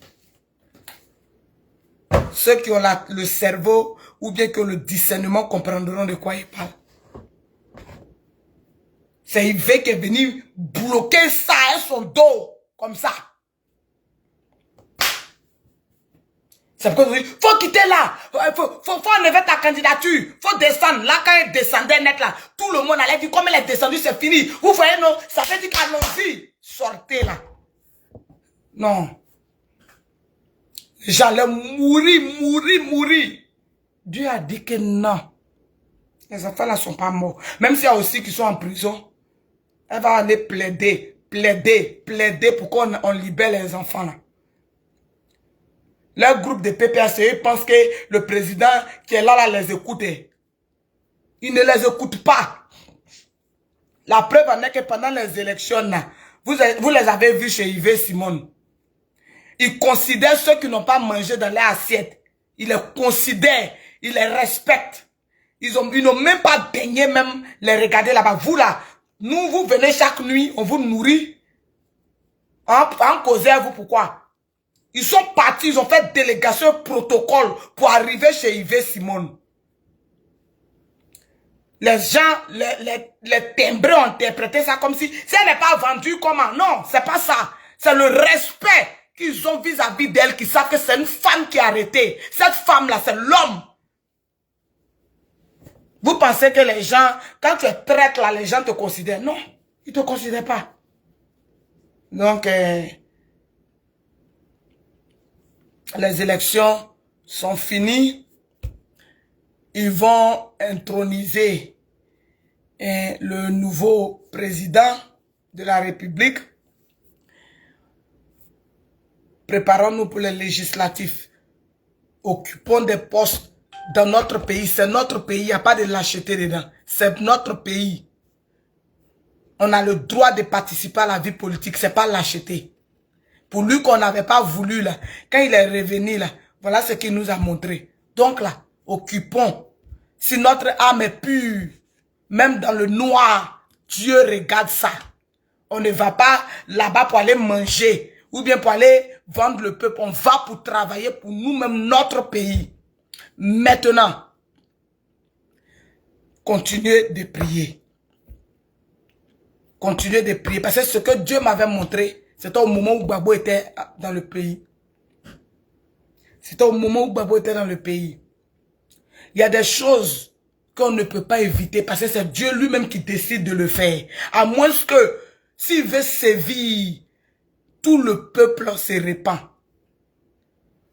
Speaker 1: Ceux qui ont le cerveau ou bien qui ont le discernement comprendront de quoi ils parlent. C'est Yves qui est venu bloquer ça à son dos, comme ça. C'est pourquoi il faut quitter là, faut enlever ta candidature, faut descendre. Là, quand il descendait net là, tout le monde allait dire, comme elle est descendue, c'est fini. Vous voyez, non, ça fait dire qu'allons-y, sortez là. Non. J'allais mourir. Dieu a dit que non. Les enfants là sont pas morts. Même s'il y a aussi qui sont en prison, elle va aller plaider pour qu'on libère les enfants là. Leur groupe de PPACE pense que le président qui est là les écoute. Il ne les écoute pas. La preuve en est que pendant les élections, là, vous les avez vus chez Yves Simon. Ils considèrent ceux qui n'ont pas mangé dans leur assiette. Ils les considèrent, ils les respectent. Ils n'ont même pas daigné même les regarder là-bas. Vous là, nous, vous venez chaque nuit, on vous nourrit. En causant à vous, pourquoi? Ils sont partis, ils ont fait délégation protocole pour arriver chez Yves Simon. Les gens, les timbrés ont interprété ça comme si elle n'est pas vendue comment? Non, c'est pas ça. C'est le respect qu'ils ont vis-à-vis d'elle, qui savent que c'est une femme qui a arrêté. Cette femme-là, c'est l'homme. Vous pensez que les gens, quand tu es traite là, les gens te considèrent? Non, ils ne te considèrent pas. Donc, les élections sont finies. Ils vont introniser le nouveau président de la République. Préparons-nous pour les législatifs. Occupons des postes dans notre pays. C'est notre pays. Il n'y a pas de lâcheté dedans. C'est notre pays. On a le droit de participer à la vie politique. C'est pas lâcheté. Pour lui qu'on n'avait pas voulu là, quand il est revenu là, voilà ce qu'il nous a montré. Donc là, occupons. Si notre âme est pure, même dans le noir, Dieu regarde ça. On ne va pas là-bas pour aller manger ou bien pour aller vendre le peuple. On va pour travailler pour nous-mêmes, notre pays. Maintenant, continuez de prier. Continuez de prier. Parce que ce que Dieu m'avait montré, c'était au moment où Gbagbo était dans le pays. C'était au moment où Gbagbo était dans le pays. Il y a des choses qu'on ne peut pas éviter parce que c'est Dieu lui-même qui décide de le faire. À moins que, s'il veut sévir, tout le peuple se répand.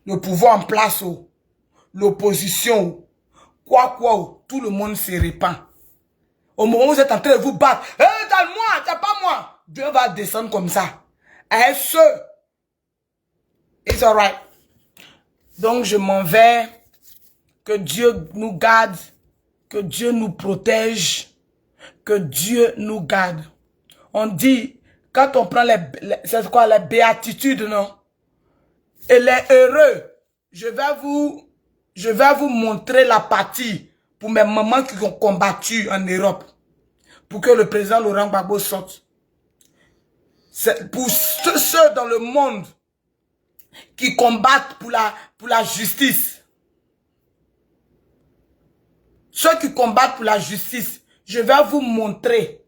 Speaker 1: Le pouvoir en place, l'opposition, quoi, tout le monde se répand. Au moment où vous êtes en train de vous battre, « Hey, t'as moi, t'as pas moi !» Dieu va descendre comme ça. Est-ce it's alright. Donc je m'en vais. Que Dieu nous garde. Que Dieu nous protège. Que Dieu nous garde. On dit, quand on prend c'est quoi, les béatitudes, non? Et les heureux. Je vais vous montrer la partie pour mes mamans qui ont combattu en Europe. Pour que le président Laurent Gbagbo sorte. C'est pour ceux dans le monde qui combattent pour la justice. Ceux qui combattent pour la justice, je vais vous montrer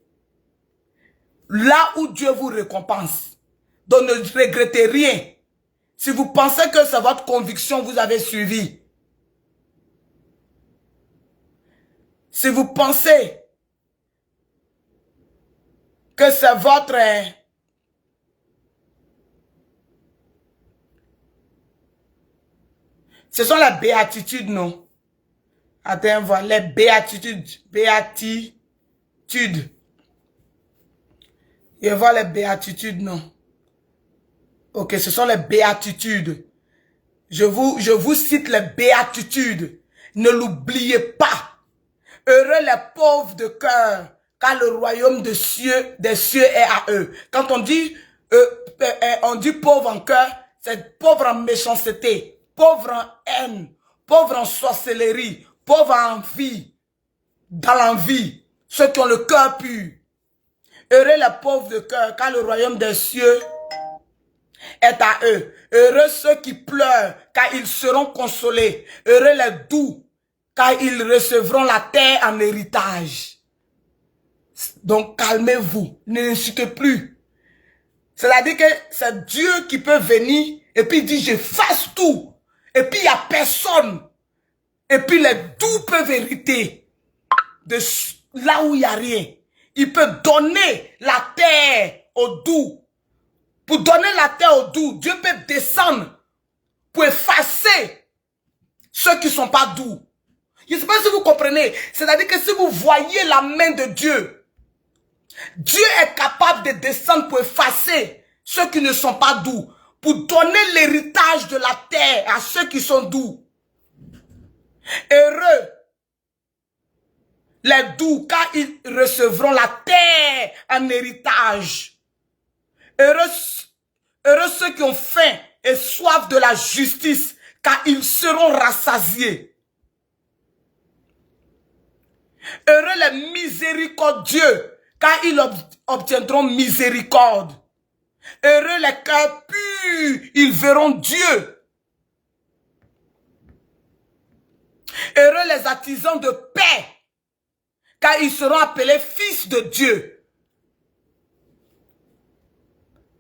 Speaker 1: là où Dieu vous récompense. Donc ne regrettez rien. Si vous pensez que c'est votre conviction, vous avez suivi. Si vous pensez que c'est votre... Ce sont les béatitudes, non? Attends, voilà, les béatitudes. Béatitudes. Et voilà les béatitudes, non? Ok, ce sont les béatitudes. Je vous cite les béatitudes. Ne l'oubliez pas. Heureux les pauvres de cœur, car le royaume des cieux est à eux. Quand on dit pauvre en cœur, c'est pauvre en méchanceté, pauvre en haine, pauvre en sorcellerie, pauvre en envie, dans l'envie, ceux qui ont le cœur pur. Heureux les pauvres de cœur, car le royaume des cieux est à eux. Heureux ceux qui pleurent, car ils seront consolés. Heureux les doux, car ils recevront la terre en héritage. Donc calmez-vous, n'insultez plus. C'est-à-dire que c'est Dieu qui peut venir et puis il dit j'efface tout. Et puis il n'y a personne. Et puis les doux peuvent hériter de là où il n'y a rien. Il peut donner la terre aux doux. Pour donner la terre aux doux, Dieu peut descendre pour effacer ceux qui ne sont pas doux. Je ne sais pas si vous comprenez. C'est-à-dire que si vous voyez la main de Dieu, Dieu est capable de descendre pour effacer ceux qui ne sont pas doux, pour donner l'héritage de la terre à ceux qui sont doux. Heureux les doux, car ils recevront la terre en héritage. Heureux ceux qui ont faim et soif de la justice, car ils seront rassasiés. Heureux les miséricordieux, car ils obtiendront miséricorde. Heureux les cœurs purs, ils verront Dieu. Heureux les artisans de paix, car ils seront appelés fils de Dieu.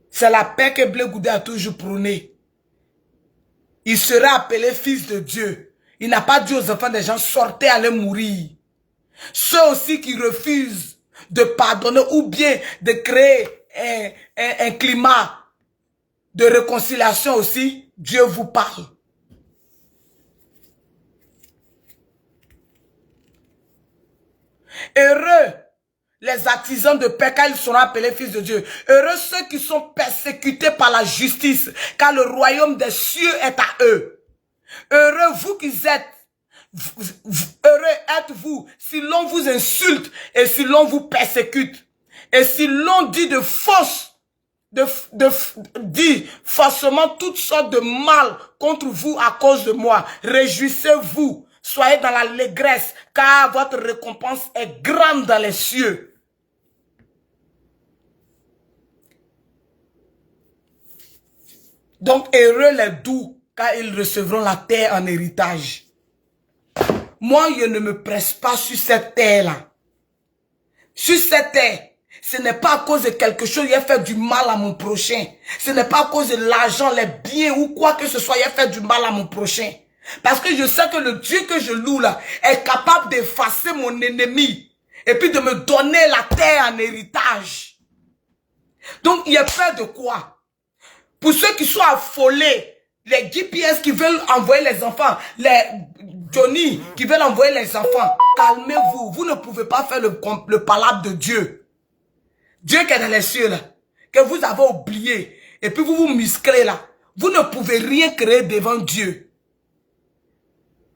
Speaker 1: C'est la paix que Blé Goudé a toujours prônée. Il sera appelé fils de Dieu. Il n'a pas dit aux enfants des gens, sortez, allez mourir. Ceux aussi qui refusent de pardonner ou bien de créer un climat de réconciliation aussi, Dieu vous parle. Heureux les artisans de paix, car ils seront appelés fils de Dieu. Heureux ceux qui sont persécutés par la justice, car le royaume des cieux est à eux. Heureux vous qui êtes, heureux êtes-vous si l'on vous insulte et si l'on vous persécute. Et si l'on dit dit forcément toutes sortes de mal contre vous à cause de moi. Réjouissez-vous. Soyez dans l'allégresse, car votre récompense est grande dans les cieux. Donc, heureux les doux, car ils recevront la terre en héritage. Moi, je ne me presse pas sur cette terre-là. Sur cette terre, ce n'est pas à cause de quelque chose, j'ai fait du mal à mon prochain. Ce n'est pas à cause de l'argent, les biens ou quoi que ce soit, j'ai fait du mal à mon prochain. Parce que je sais que le Dieu que je loue là est capable d'effacer mon ennemi et puis de me donner la terre en héritage. Donc, il y a peur de quoi? Pour ceux qui sont affolés, les GPS qui veulent envoyer les enfants, les Johnny qui veulent envoyer les enfants, calmez-vous. Vous ne pouvez pas faire le palabre de Dieu. Dieu qui est dans les cieux là, que vous avez oublié, et puis vous vous musclez là. Vous ne pouvez rien créer devant Dieu.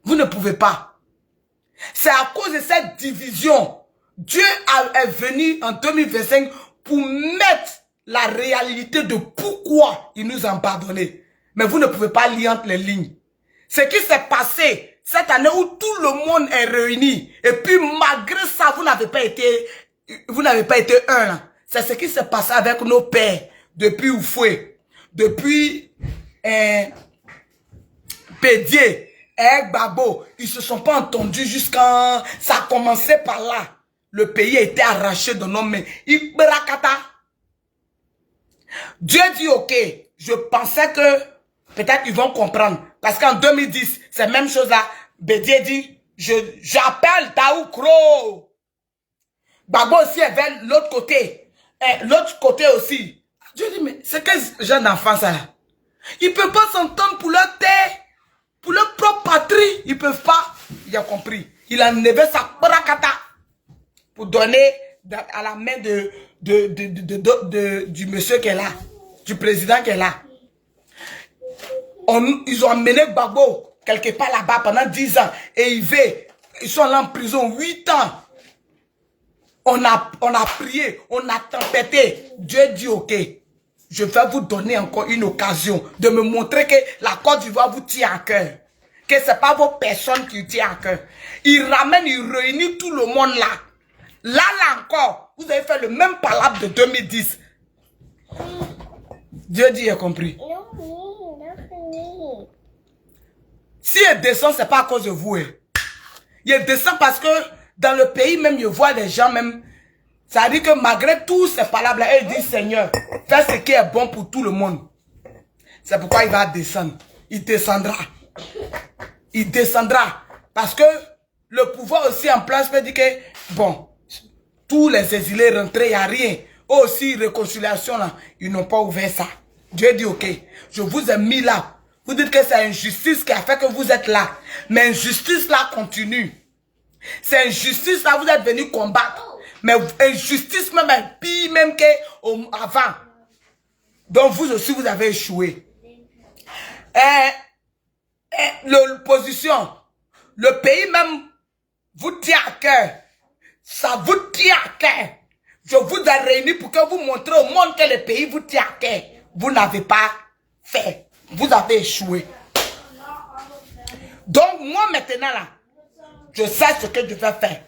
Speaker 1: Vous ne pouvez pas. C'est à cause de cette division. Dieu est venu en 2025 pour mettre la réalité de pourquoi il nous a pardonné. Mais vous ne pouvez pas lire entre les lignes. Ce qui s'est passé cette année où tout le monde est réuni. Et puis malgré ça, vous n'avez pas été un. C'est ce qui s'est passé avec nos pères. Depuis Oufoué. Depuis Pédier. Gbagbo, ils se sont pas entendus jusqu'à... Ça a commencé par là. Le pays a été arraché de nos mains. Dieu dit ok. Je pensais que peut-être ils vont comprendre. Parce qu'en 2010, c'est la même chose là. Bédier dit, j'appelle Taoukro. Gbagbo aussi est vers l'autre côté. L'autre côté aussi. Dieu dit, mais c'est quel genre d'enfant ça là? Ils ne peuvent pas s'entendre pour leur terre. Pour leur propre patrie, ils ne peuvent pas. Il a compris. Il a enlevé sa brakata pour donner à la main du monsieur qui est là, du président qui est là. Ils ont emmené Gbagbo quelque part là-bas pendant 10 ans. Et ils sont là en prison 8 ans. On a prié, on a tempêté. Dieu dit ok. Je vais vous donner encore une occasion de me montrer que la Côte d'Ivoire vous tient à cœur. Que ce n'est pas vos personnes qui vous tiennent à cœur. Il ramène, il réunit tout le monde là. Là encore, vous avez fait le même palabre de 2010. Dieu dit, il a compris. Si il descend, ce n'est pas à cause de vous. Il descend parce que dans le pays même, il voit des gens même. Ça dit que malgré tous ces palabres-là, il dit, Seigneur, fais ce qui est bon pour tout le monde. C'est pourquoi il va descendre. Il descendra. Il descendra. Parce que le pouvoir aussi en place peut dire que, bon, tous les exilés rentrés, il n'y a rien. Eux aussi, réconciliation là, ils n'ont pas ouvert ça. Dieu dit, ok, je vous ai mis là. Vous dites que c'est injustice qui a fait que vous êtes là. Mais injustice là continue. C'est injustice là, vous êtes venus combattre. Mais injustice même est pire même qu'avant. Donc vous aussi, vous avez échoué. L'opposition, le pays même vous tient à cœur. Ça vous tient à cœur. Je vous ai réunis pour que vous montrez au monde que le pays vous tient à cœur. Vous n'avez pas fait. Vous avez échoué. Donc, moi maintenant là, je sais ce que je vais faire.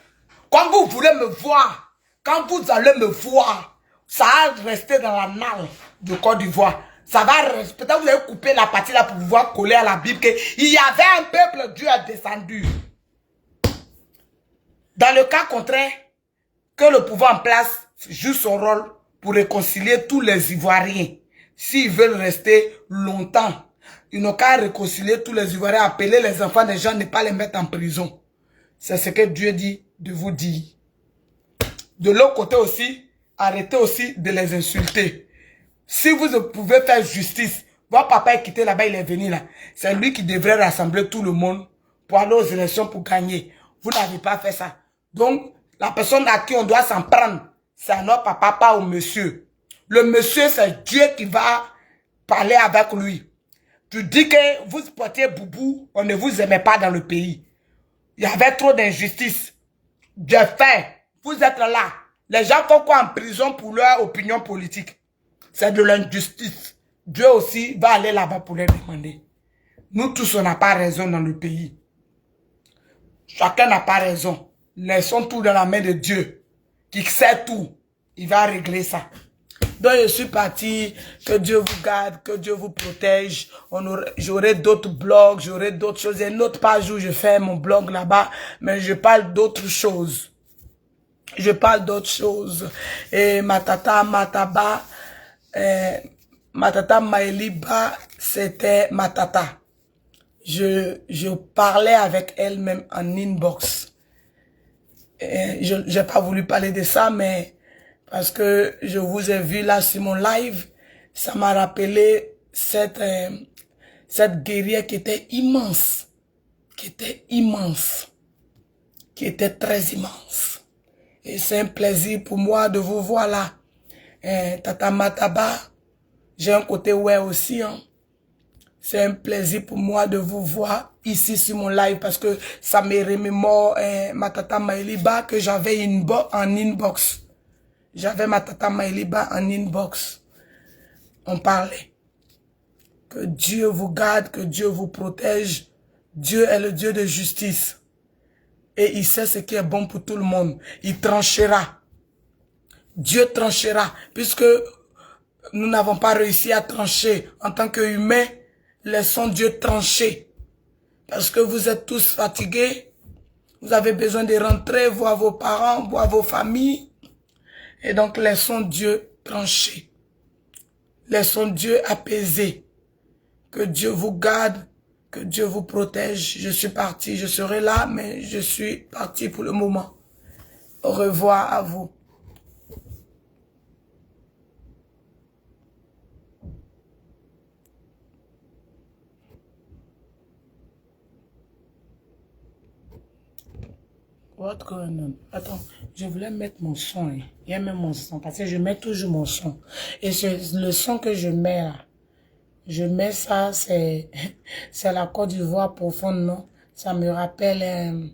Speaker 1: Quand vous voulez me voir, quand vous allez me voir, ça va rester dans la nalle du Côte d'Ivoire. Ça va rester. Peut-être vous allez couper la partie là pour pouvoir coller à la Bible qu'il y avait un peuple, Dieu a descendu. Dans le cas contraire, que le pouvoir en place joue son rôle pour réconcilier tous les Ivoiriens. S'ils veulent rester longtemps, ils n'ont qu'à réconcilier tous les Ivoiriens, appeler les enfants des gens, ne pas les mettre en prison. C'est ce que Dieu dit de vous dire. De l'autre côté aussi, arrêtez aussi de les insulter. Si vous pouvez faire justice, votre papa est quitté là-bas, il est venu là. C'est lui qui devrait rassembler tout le monde pour aller aux élections pour gagner. Vous n'avez pas fait ça. Donc, la personne à qui on doit s'en prendre, c'est à notre papa, pas au monsieur. Le monsieur, c'est Dieu qui va parler avec lui. Tu dis que vous portiez boubou, on ne vous aimait pas dans le pays. Il y avait trop d'injustice. Dieu fait. Vous êtes là. Les gens font quoi en prison pour leur opinion politique? C'est de l'injustice. Dieu aussi va aller là-bas pour les demander. Nous tous, on n'a pas raison dans le pays. Chacun n'a pas raison. Laissons tout dans la main de Dieu, qui sait tout. Il va régler ça. Donc, je suis parti. Que Dieu vous garde, que Dieu vous protège. J'aurai d'autres blogs, j'aurai d'autres choses. Il y a une autre page où je fais mon blog là-bas, mais je parle d'autres choses. Je parle d'autres choses. Et ma tata Mataba, ma tata Maëliba, c'était ma tata. Je parlais avec elle même en inbox. Je n'ai pas voulu parler de ça, mais parce que je vous ai vu là sur mon live, ça m'a rappelé cette guerrière qui était immense, qui était très immense. Et c'est un plaisir pour moi de vous voir là. Tata Mataba, j'ai un côté ouais aussi. Hein. C'est un plaisir pour moi de vous voir ici sur mon live parce que ça me remémore ma tata Maëliba que j'avais en inbox. J'avais ma tata Maëliba en inbox. On parlait. Que Dieu vous garde, que Dieu vous protège. Dieu est le Dieu de justice. Et il sait ce qui est bon pour tout le monde. Il tranchera. Dieu tranchera. Puisque nous n'avons pas réussi à trancher en tant qu'humains, laissons Dieu trancher. Parce que vous êtes tous fatigués. Vous avez besoin de rentrer, voir vos parents, voir vos familles. Et donc, laissons Dieu trancher. Laissons Dieu apaiser. Que Dieu vous garde. Que Dieu vous protège. Je suis parti. Je serai là, mais je suis parti pour le moment. Au revoir à vous. What's going on? Attends, je voulais mettre mon son. Hein. Il y a même mon son, parce que je mets toujours mon son. Et le son que je mets là, je mets ça, c'est la Côte d'Ivoire profonde, non? Ça me rappelle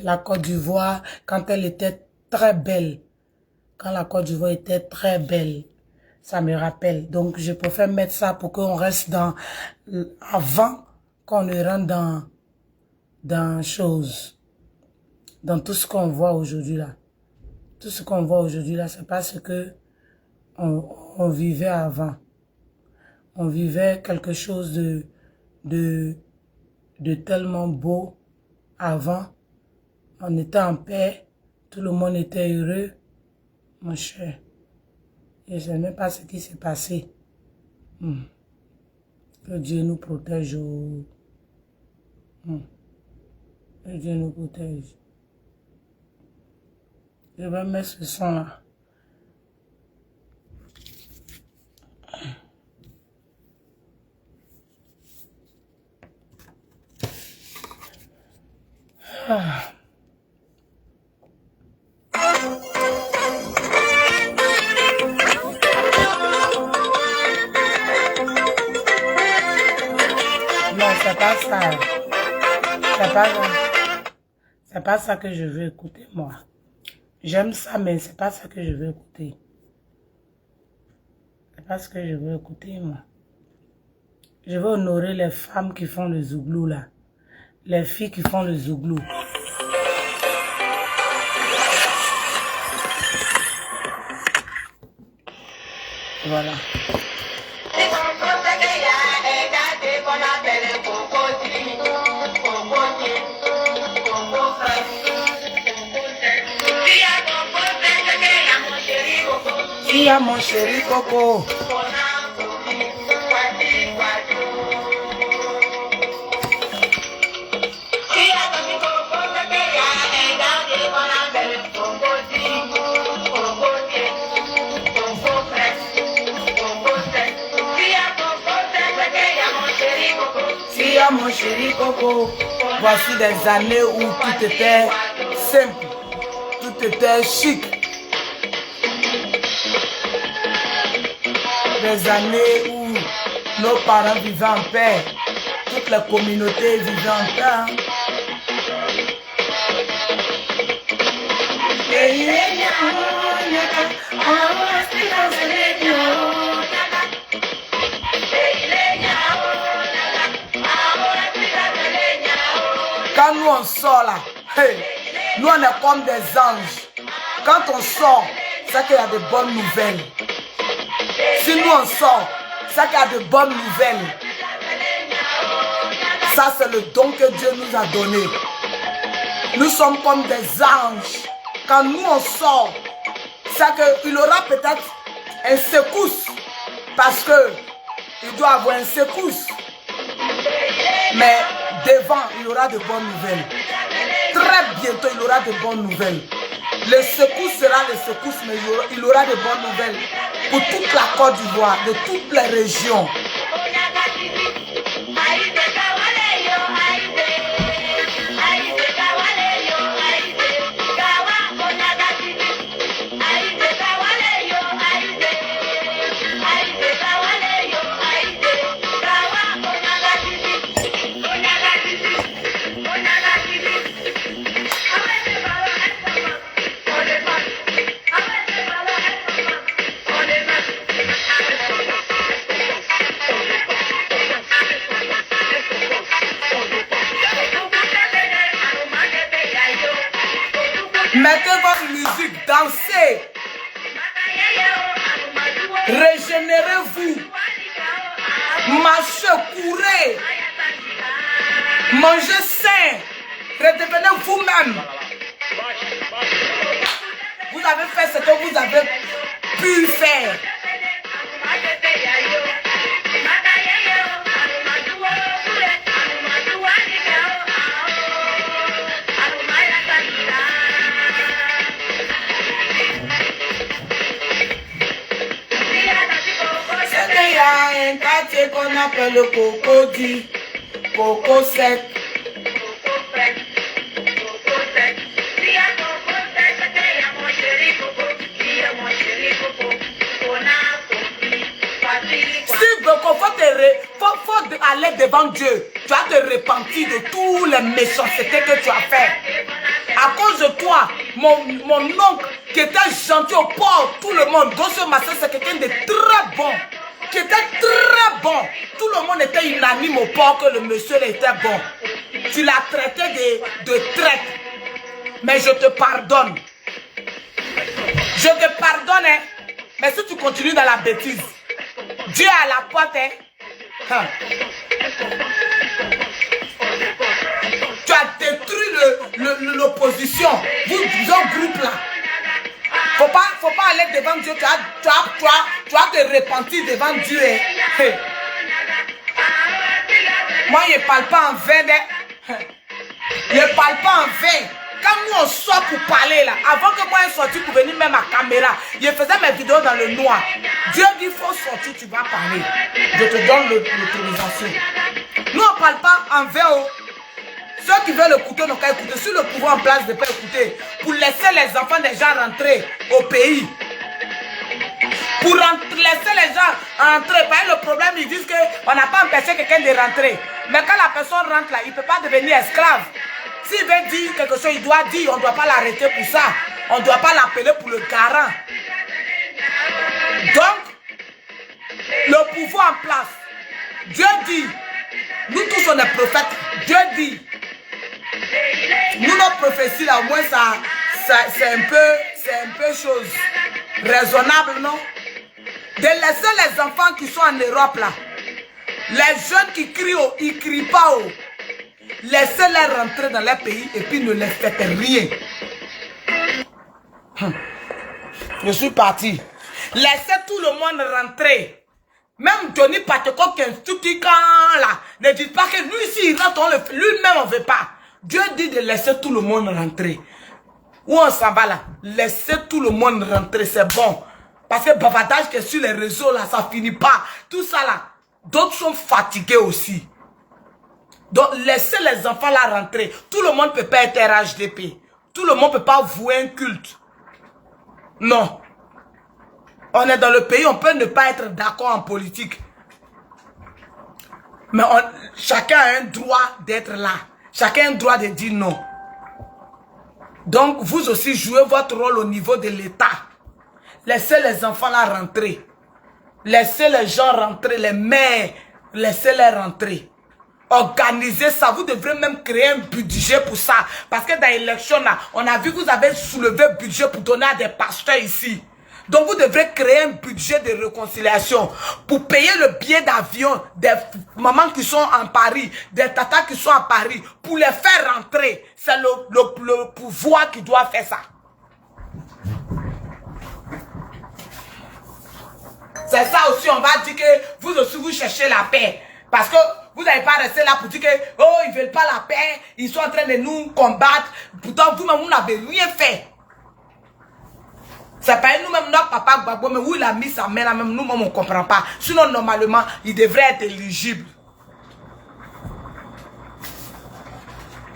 Speaker 1: la Côte d'Ivoire quand elle était très belle. Quand la Côte d'Ivoire était très belle. Ça me rappelle. Donc, je préfère mettre ça pour qu'on reste avant qu'on ne rentre dans tout ce qu'on voit aujourd'hui là. Tout ce qu'on voit aujourd'hui là, c'est pas ce que on vivait avant. On vivait quelque chose de tellement beau avant. On était en paix, tout le monde était heureux, mon cher. Et je ne sais même pas ce qui s'est passé. Que Dieu nous protège. Que Dieu nous protège. Je vais mettre ce son là. Non, c'est pas ça. C'est pas ça. C'est pas ça que je veux écouter, moi. J'aime ça, mais c'est pas ça que je veux écouter. C'est pas ce que je veux écouter, moi. Je veux honorer les femmes qui font le zouglou, là. Les filles qui font le zouglou. Voilà. Qui a mon chéri Coco? Mon chéri Coco, voici des années où tout était simple, tout était chic. Des années où nos parents vivaient en paix, toutes les communautés vivaient en paix. Quand nous on sort là, hey, nous on est comme des anges. Quand on sort, c'est qu'il y a de bonnes nouvelles. Si nous on sort, c'est qu'il y a de bonnes nouvelles. Ça c'est le don que Dieu nous a donné. Nous sommes comme des anges. Quand nous on sort, c'est qu'il aura peut-être un secousse. Parce que il doit avoir un secousse. Mais devant, il y aura de bonnes nouvelles. Très bientôt, il y aura de bonnes nouvelles. Le secousse sera le secousse, mais il y aura de bonnes nouvelles pour toute la Côte d'Ivoire, de toutes les régions. Mettez votre musique, dansez. Régénérez-vous. Marchez, courez. Mangez sain. Redevenez vous-même. Vous avez fait ce que vous avez pu faire. Il y a un quartier qu'on appelle le Cocody, Coco sec. Steve, faut aller devant Dieu. Tu vas te repentir de tous les méchancetés que tu as fait. À cause de toi, mon oncle qui était gentil au port, tout le monde, dans ce matin, c'est quelqu'un de très bon. Qui était très bon. Tout le monde était unanime au port que le monsieur était bon. Tu l'as traité de traite. Mais je te pardonne. Je te pardonne, hein. Mais si tu continues dans la bêtise, Dieu est à la porte, hein. Tu as détruit l'opposition. Vous un groupe là. Faut pas aller devant Dieu. Tu vas te repentir devant Dieu. Hein. Moi, je ne parle pas en vain. Je ne parle pas en vain. Quand nous on sort pour parler là, avant que moi je sorti pour venir même à caméra, je faisais mes vidéos dans le noir. Dieu dit, il faut sortir, tu vas parler. Je te donne l'autorisation. Nous on ne parle pas en vain. Oh. Ceux qui veulent écouter n'ont qu'à écouter. Sur le pouvoir en place de ne pas écouter. Pour laisser les enfants des gens rentrer au pays. Pour laisser les gens rentrer. Parce que le problème, ils disent qu'on n'a pas empêché quelqu'un de rentrer. Mais quand la personne rentre là, il ne peut pas devenir esclave. Si s'il veut dire quelque chose, il doit dire, on ne doit pas l'arrêter pour ça. On ne doit pas l'appeler pour le garant. Donc, le pouvoir en place, Dieu dit, nous tous on est prophètes, Dieu dit, nous notre prophétie là, au moins c'est un peu chose raisonnable, non? De laisser les enfants qui sont en Europe là, les jeunes qui crient haut, ils ne crient pas haut. Laissez-les rentrer dans leur pays et puis ne les faites rien. Je suis parti. Laissez tout le monde rentrer. Même Johnny Pateko qui est un tout petit camp là, ne dites pas que lui ici il rentre, lui-même on ne veut pas. Dieu dit de laisser tout le monde rentrer. Où on s'en va là? Laissez tout le monde rentrer, c'est bon. Parce que bavardage qui est sur les réseaux là, ça finit pas. Tout ça là, d'autres sont fatigués aussi. Donc laissez les enfants là rentrer. Tout le monde ne peut pas être RHDP. Tout le monde ne peut pas vouer un culte. Non. On est dans le pays, on peut ne pas être d'accord en politique. Mais chacun a un droit d'être là. Chacun a un droit de dire non. Donc, vous aussi jouez votre rôle au niveau de l'État. Laissez les enfants là rentrer. Laissez les gens rentrer, les mères, laissez-les rentrer. Organisez ça. Vous devrez même créer un budget pour ça. Parce que dans l'élection là, on a vu que vous avez soulevé un budget pour donner à des pasteurs ici. Donc vous devrez créer un budget de réconciliation pour payer le billet d'avion des mamans qui sont en Paris, des tatas qui sont à Paris, pour les faire rentrer. C'est le pouvoir qui doit faire ça. C'est ça aussi, on va dire que vous aussi vous cherchez la paix. Parce que vous n'allez pas rester là pour dire que oh, ils ne veulent pas la paix, ils sont en train de nous combattre. Pourtant vous-même vous n'avez rien fait. C'est pas nous-mêmes, notre papa Gbagbo, mais où il a mis sa main là, même nous-mêmes on ne comprend pas. Sinon, normalement, il devrait être éligible.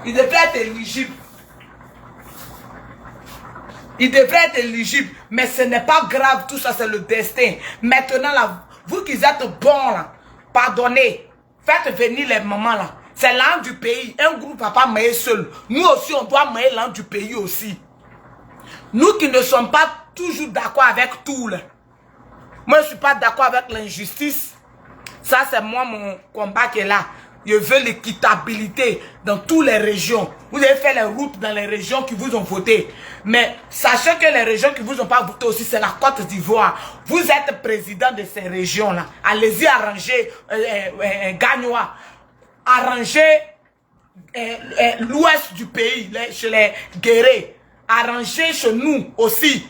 Speaker 1: Il devrait être éligible. Il devrait être éligible. Mais ce n'est pas grave, tout ça, c'est le destin. Maintenant, là, vous qui êtes bons, là, pardonnez. Faites venir les mamans, là. C'est l'âme du pays. Un groupe va pas mailler seul. Nous aussi, on doit mailler l'âme du pays aussi. Nous qui ne sommes pas toujours d'accord avec tout, là. Moi, je ne suis pas d'accord avec l'injustice. Ça, c'est moi, mon combat qui est là. Je veux l'équitabilité dans toutes les régions. Vous avez fait les routes dans les régions qui vous ont voté. Mais sachez que les régions qui vous ont pas voté aussi, c'est la Côte d'Ivoire. Vous êtes président de ces régions-là. Allez-y arranger Gagnois. Arranger l'ouest du pays, chez les guerriers. Arranger chez nous aussi.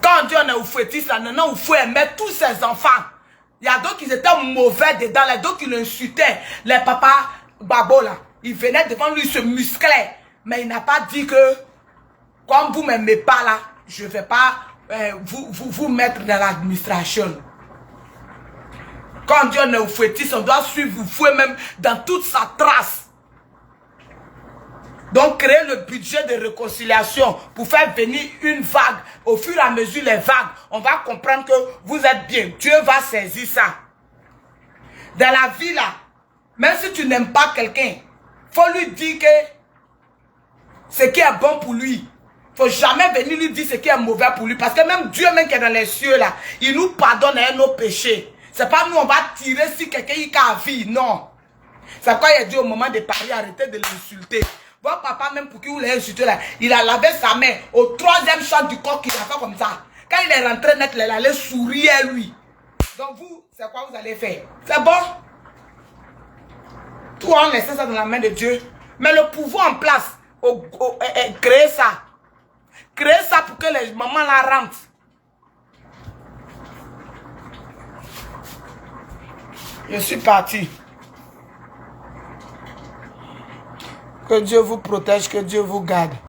Speaker 1: Quand Dieu est au fouettis, là, non, il faut mettre tous ses enfants. Il y a d'autres qui étaient mauvais dedans, les d'autres qui l'insultaient. Les papas Gbagbo là, ils venaient devant lui, se musclaient. Mais il n'a pas dit que, comme vous ne m'aimez pas là, je ne vais pas vous mettre dans l'administration. Quand Dieu est au fouettis, on doit suivre vous fouet même dans toute sa trace. Donc, créer le budget de réconciliation pour faire venir une vague. Au fur et à mesure, les vagues, on va comprendre que vous êtes bien. Dieu va saisir ça. Dans la vie, là, même si tu n'aimes pas quelqu'un, il faut lui dire que ce qui est bon pour lui. Il ne faut jamais venir lui dire ce qui est mauvais pour lui. Parce que même Dieu, même qui est dans les cieux, là, il nous pardonne nos péchés. Ce n'est pas nous, on va tirer si quelqu'un y a vie. Non. C'est pourquoi il a dit au moment de parler, arrêtez de l'insulter. Votre papa, même pour qui vous l'avez insulté là, il a lavé sa main au 3e champ du corps qu'il a fait comme ça. Quand il est rentré net, il allait sourire à lui. Donc vous, c'est quoi vous allez faire? C'est bon? Tout en laissant ça dans la main de Dieu. Mais le pouvoir en place, créer ça. Créer ça pour que les mamans la rentrent. Je suis parti. Que Dieu vous protège, que Dieu vous garde.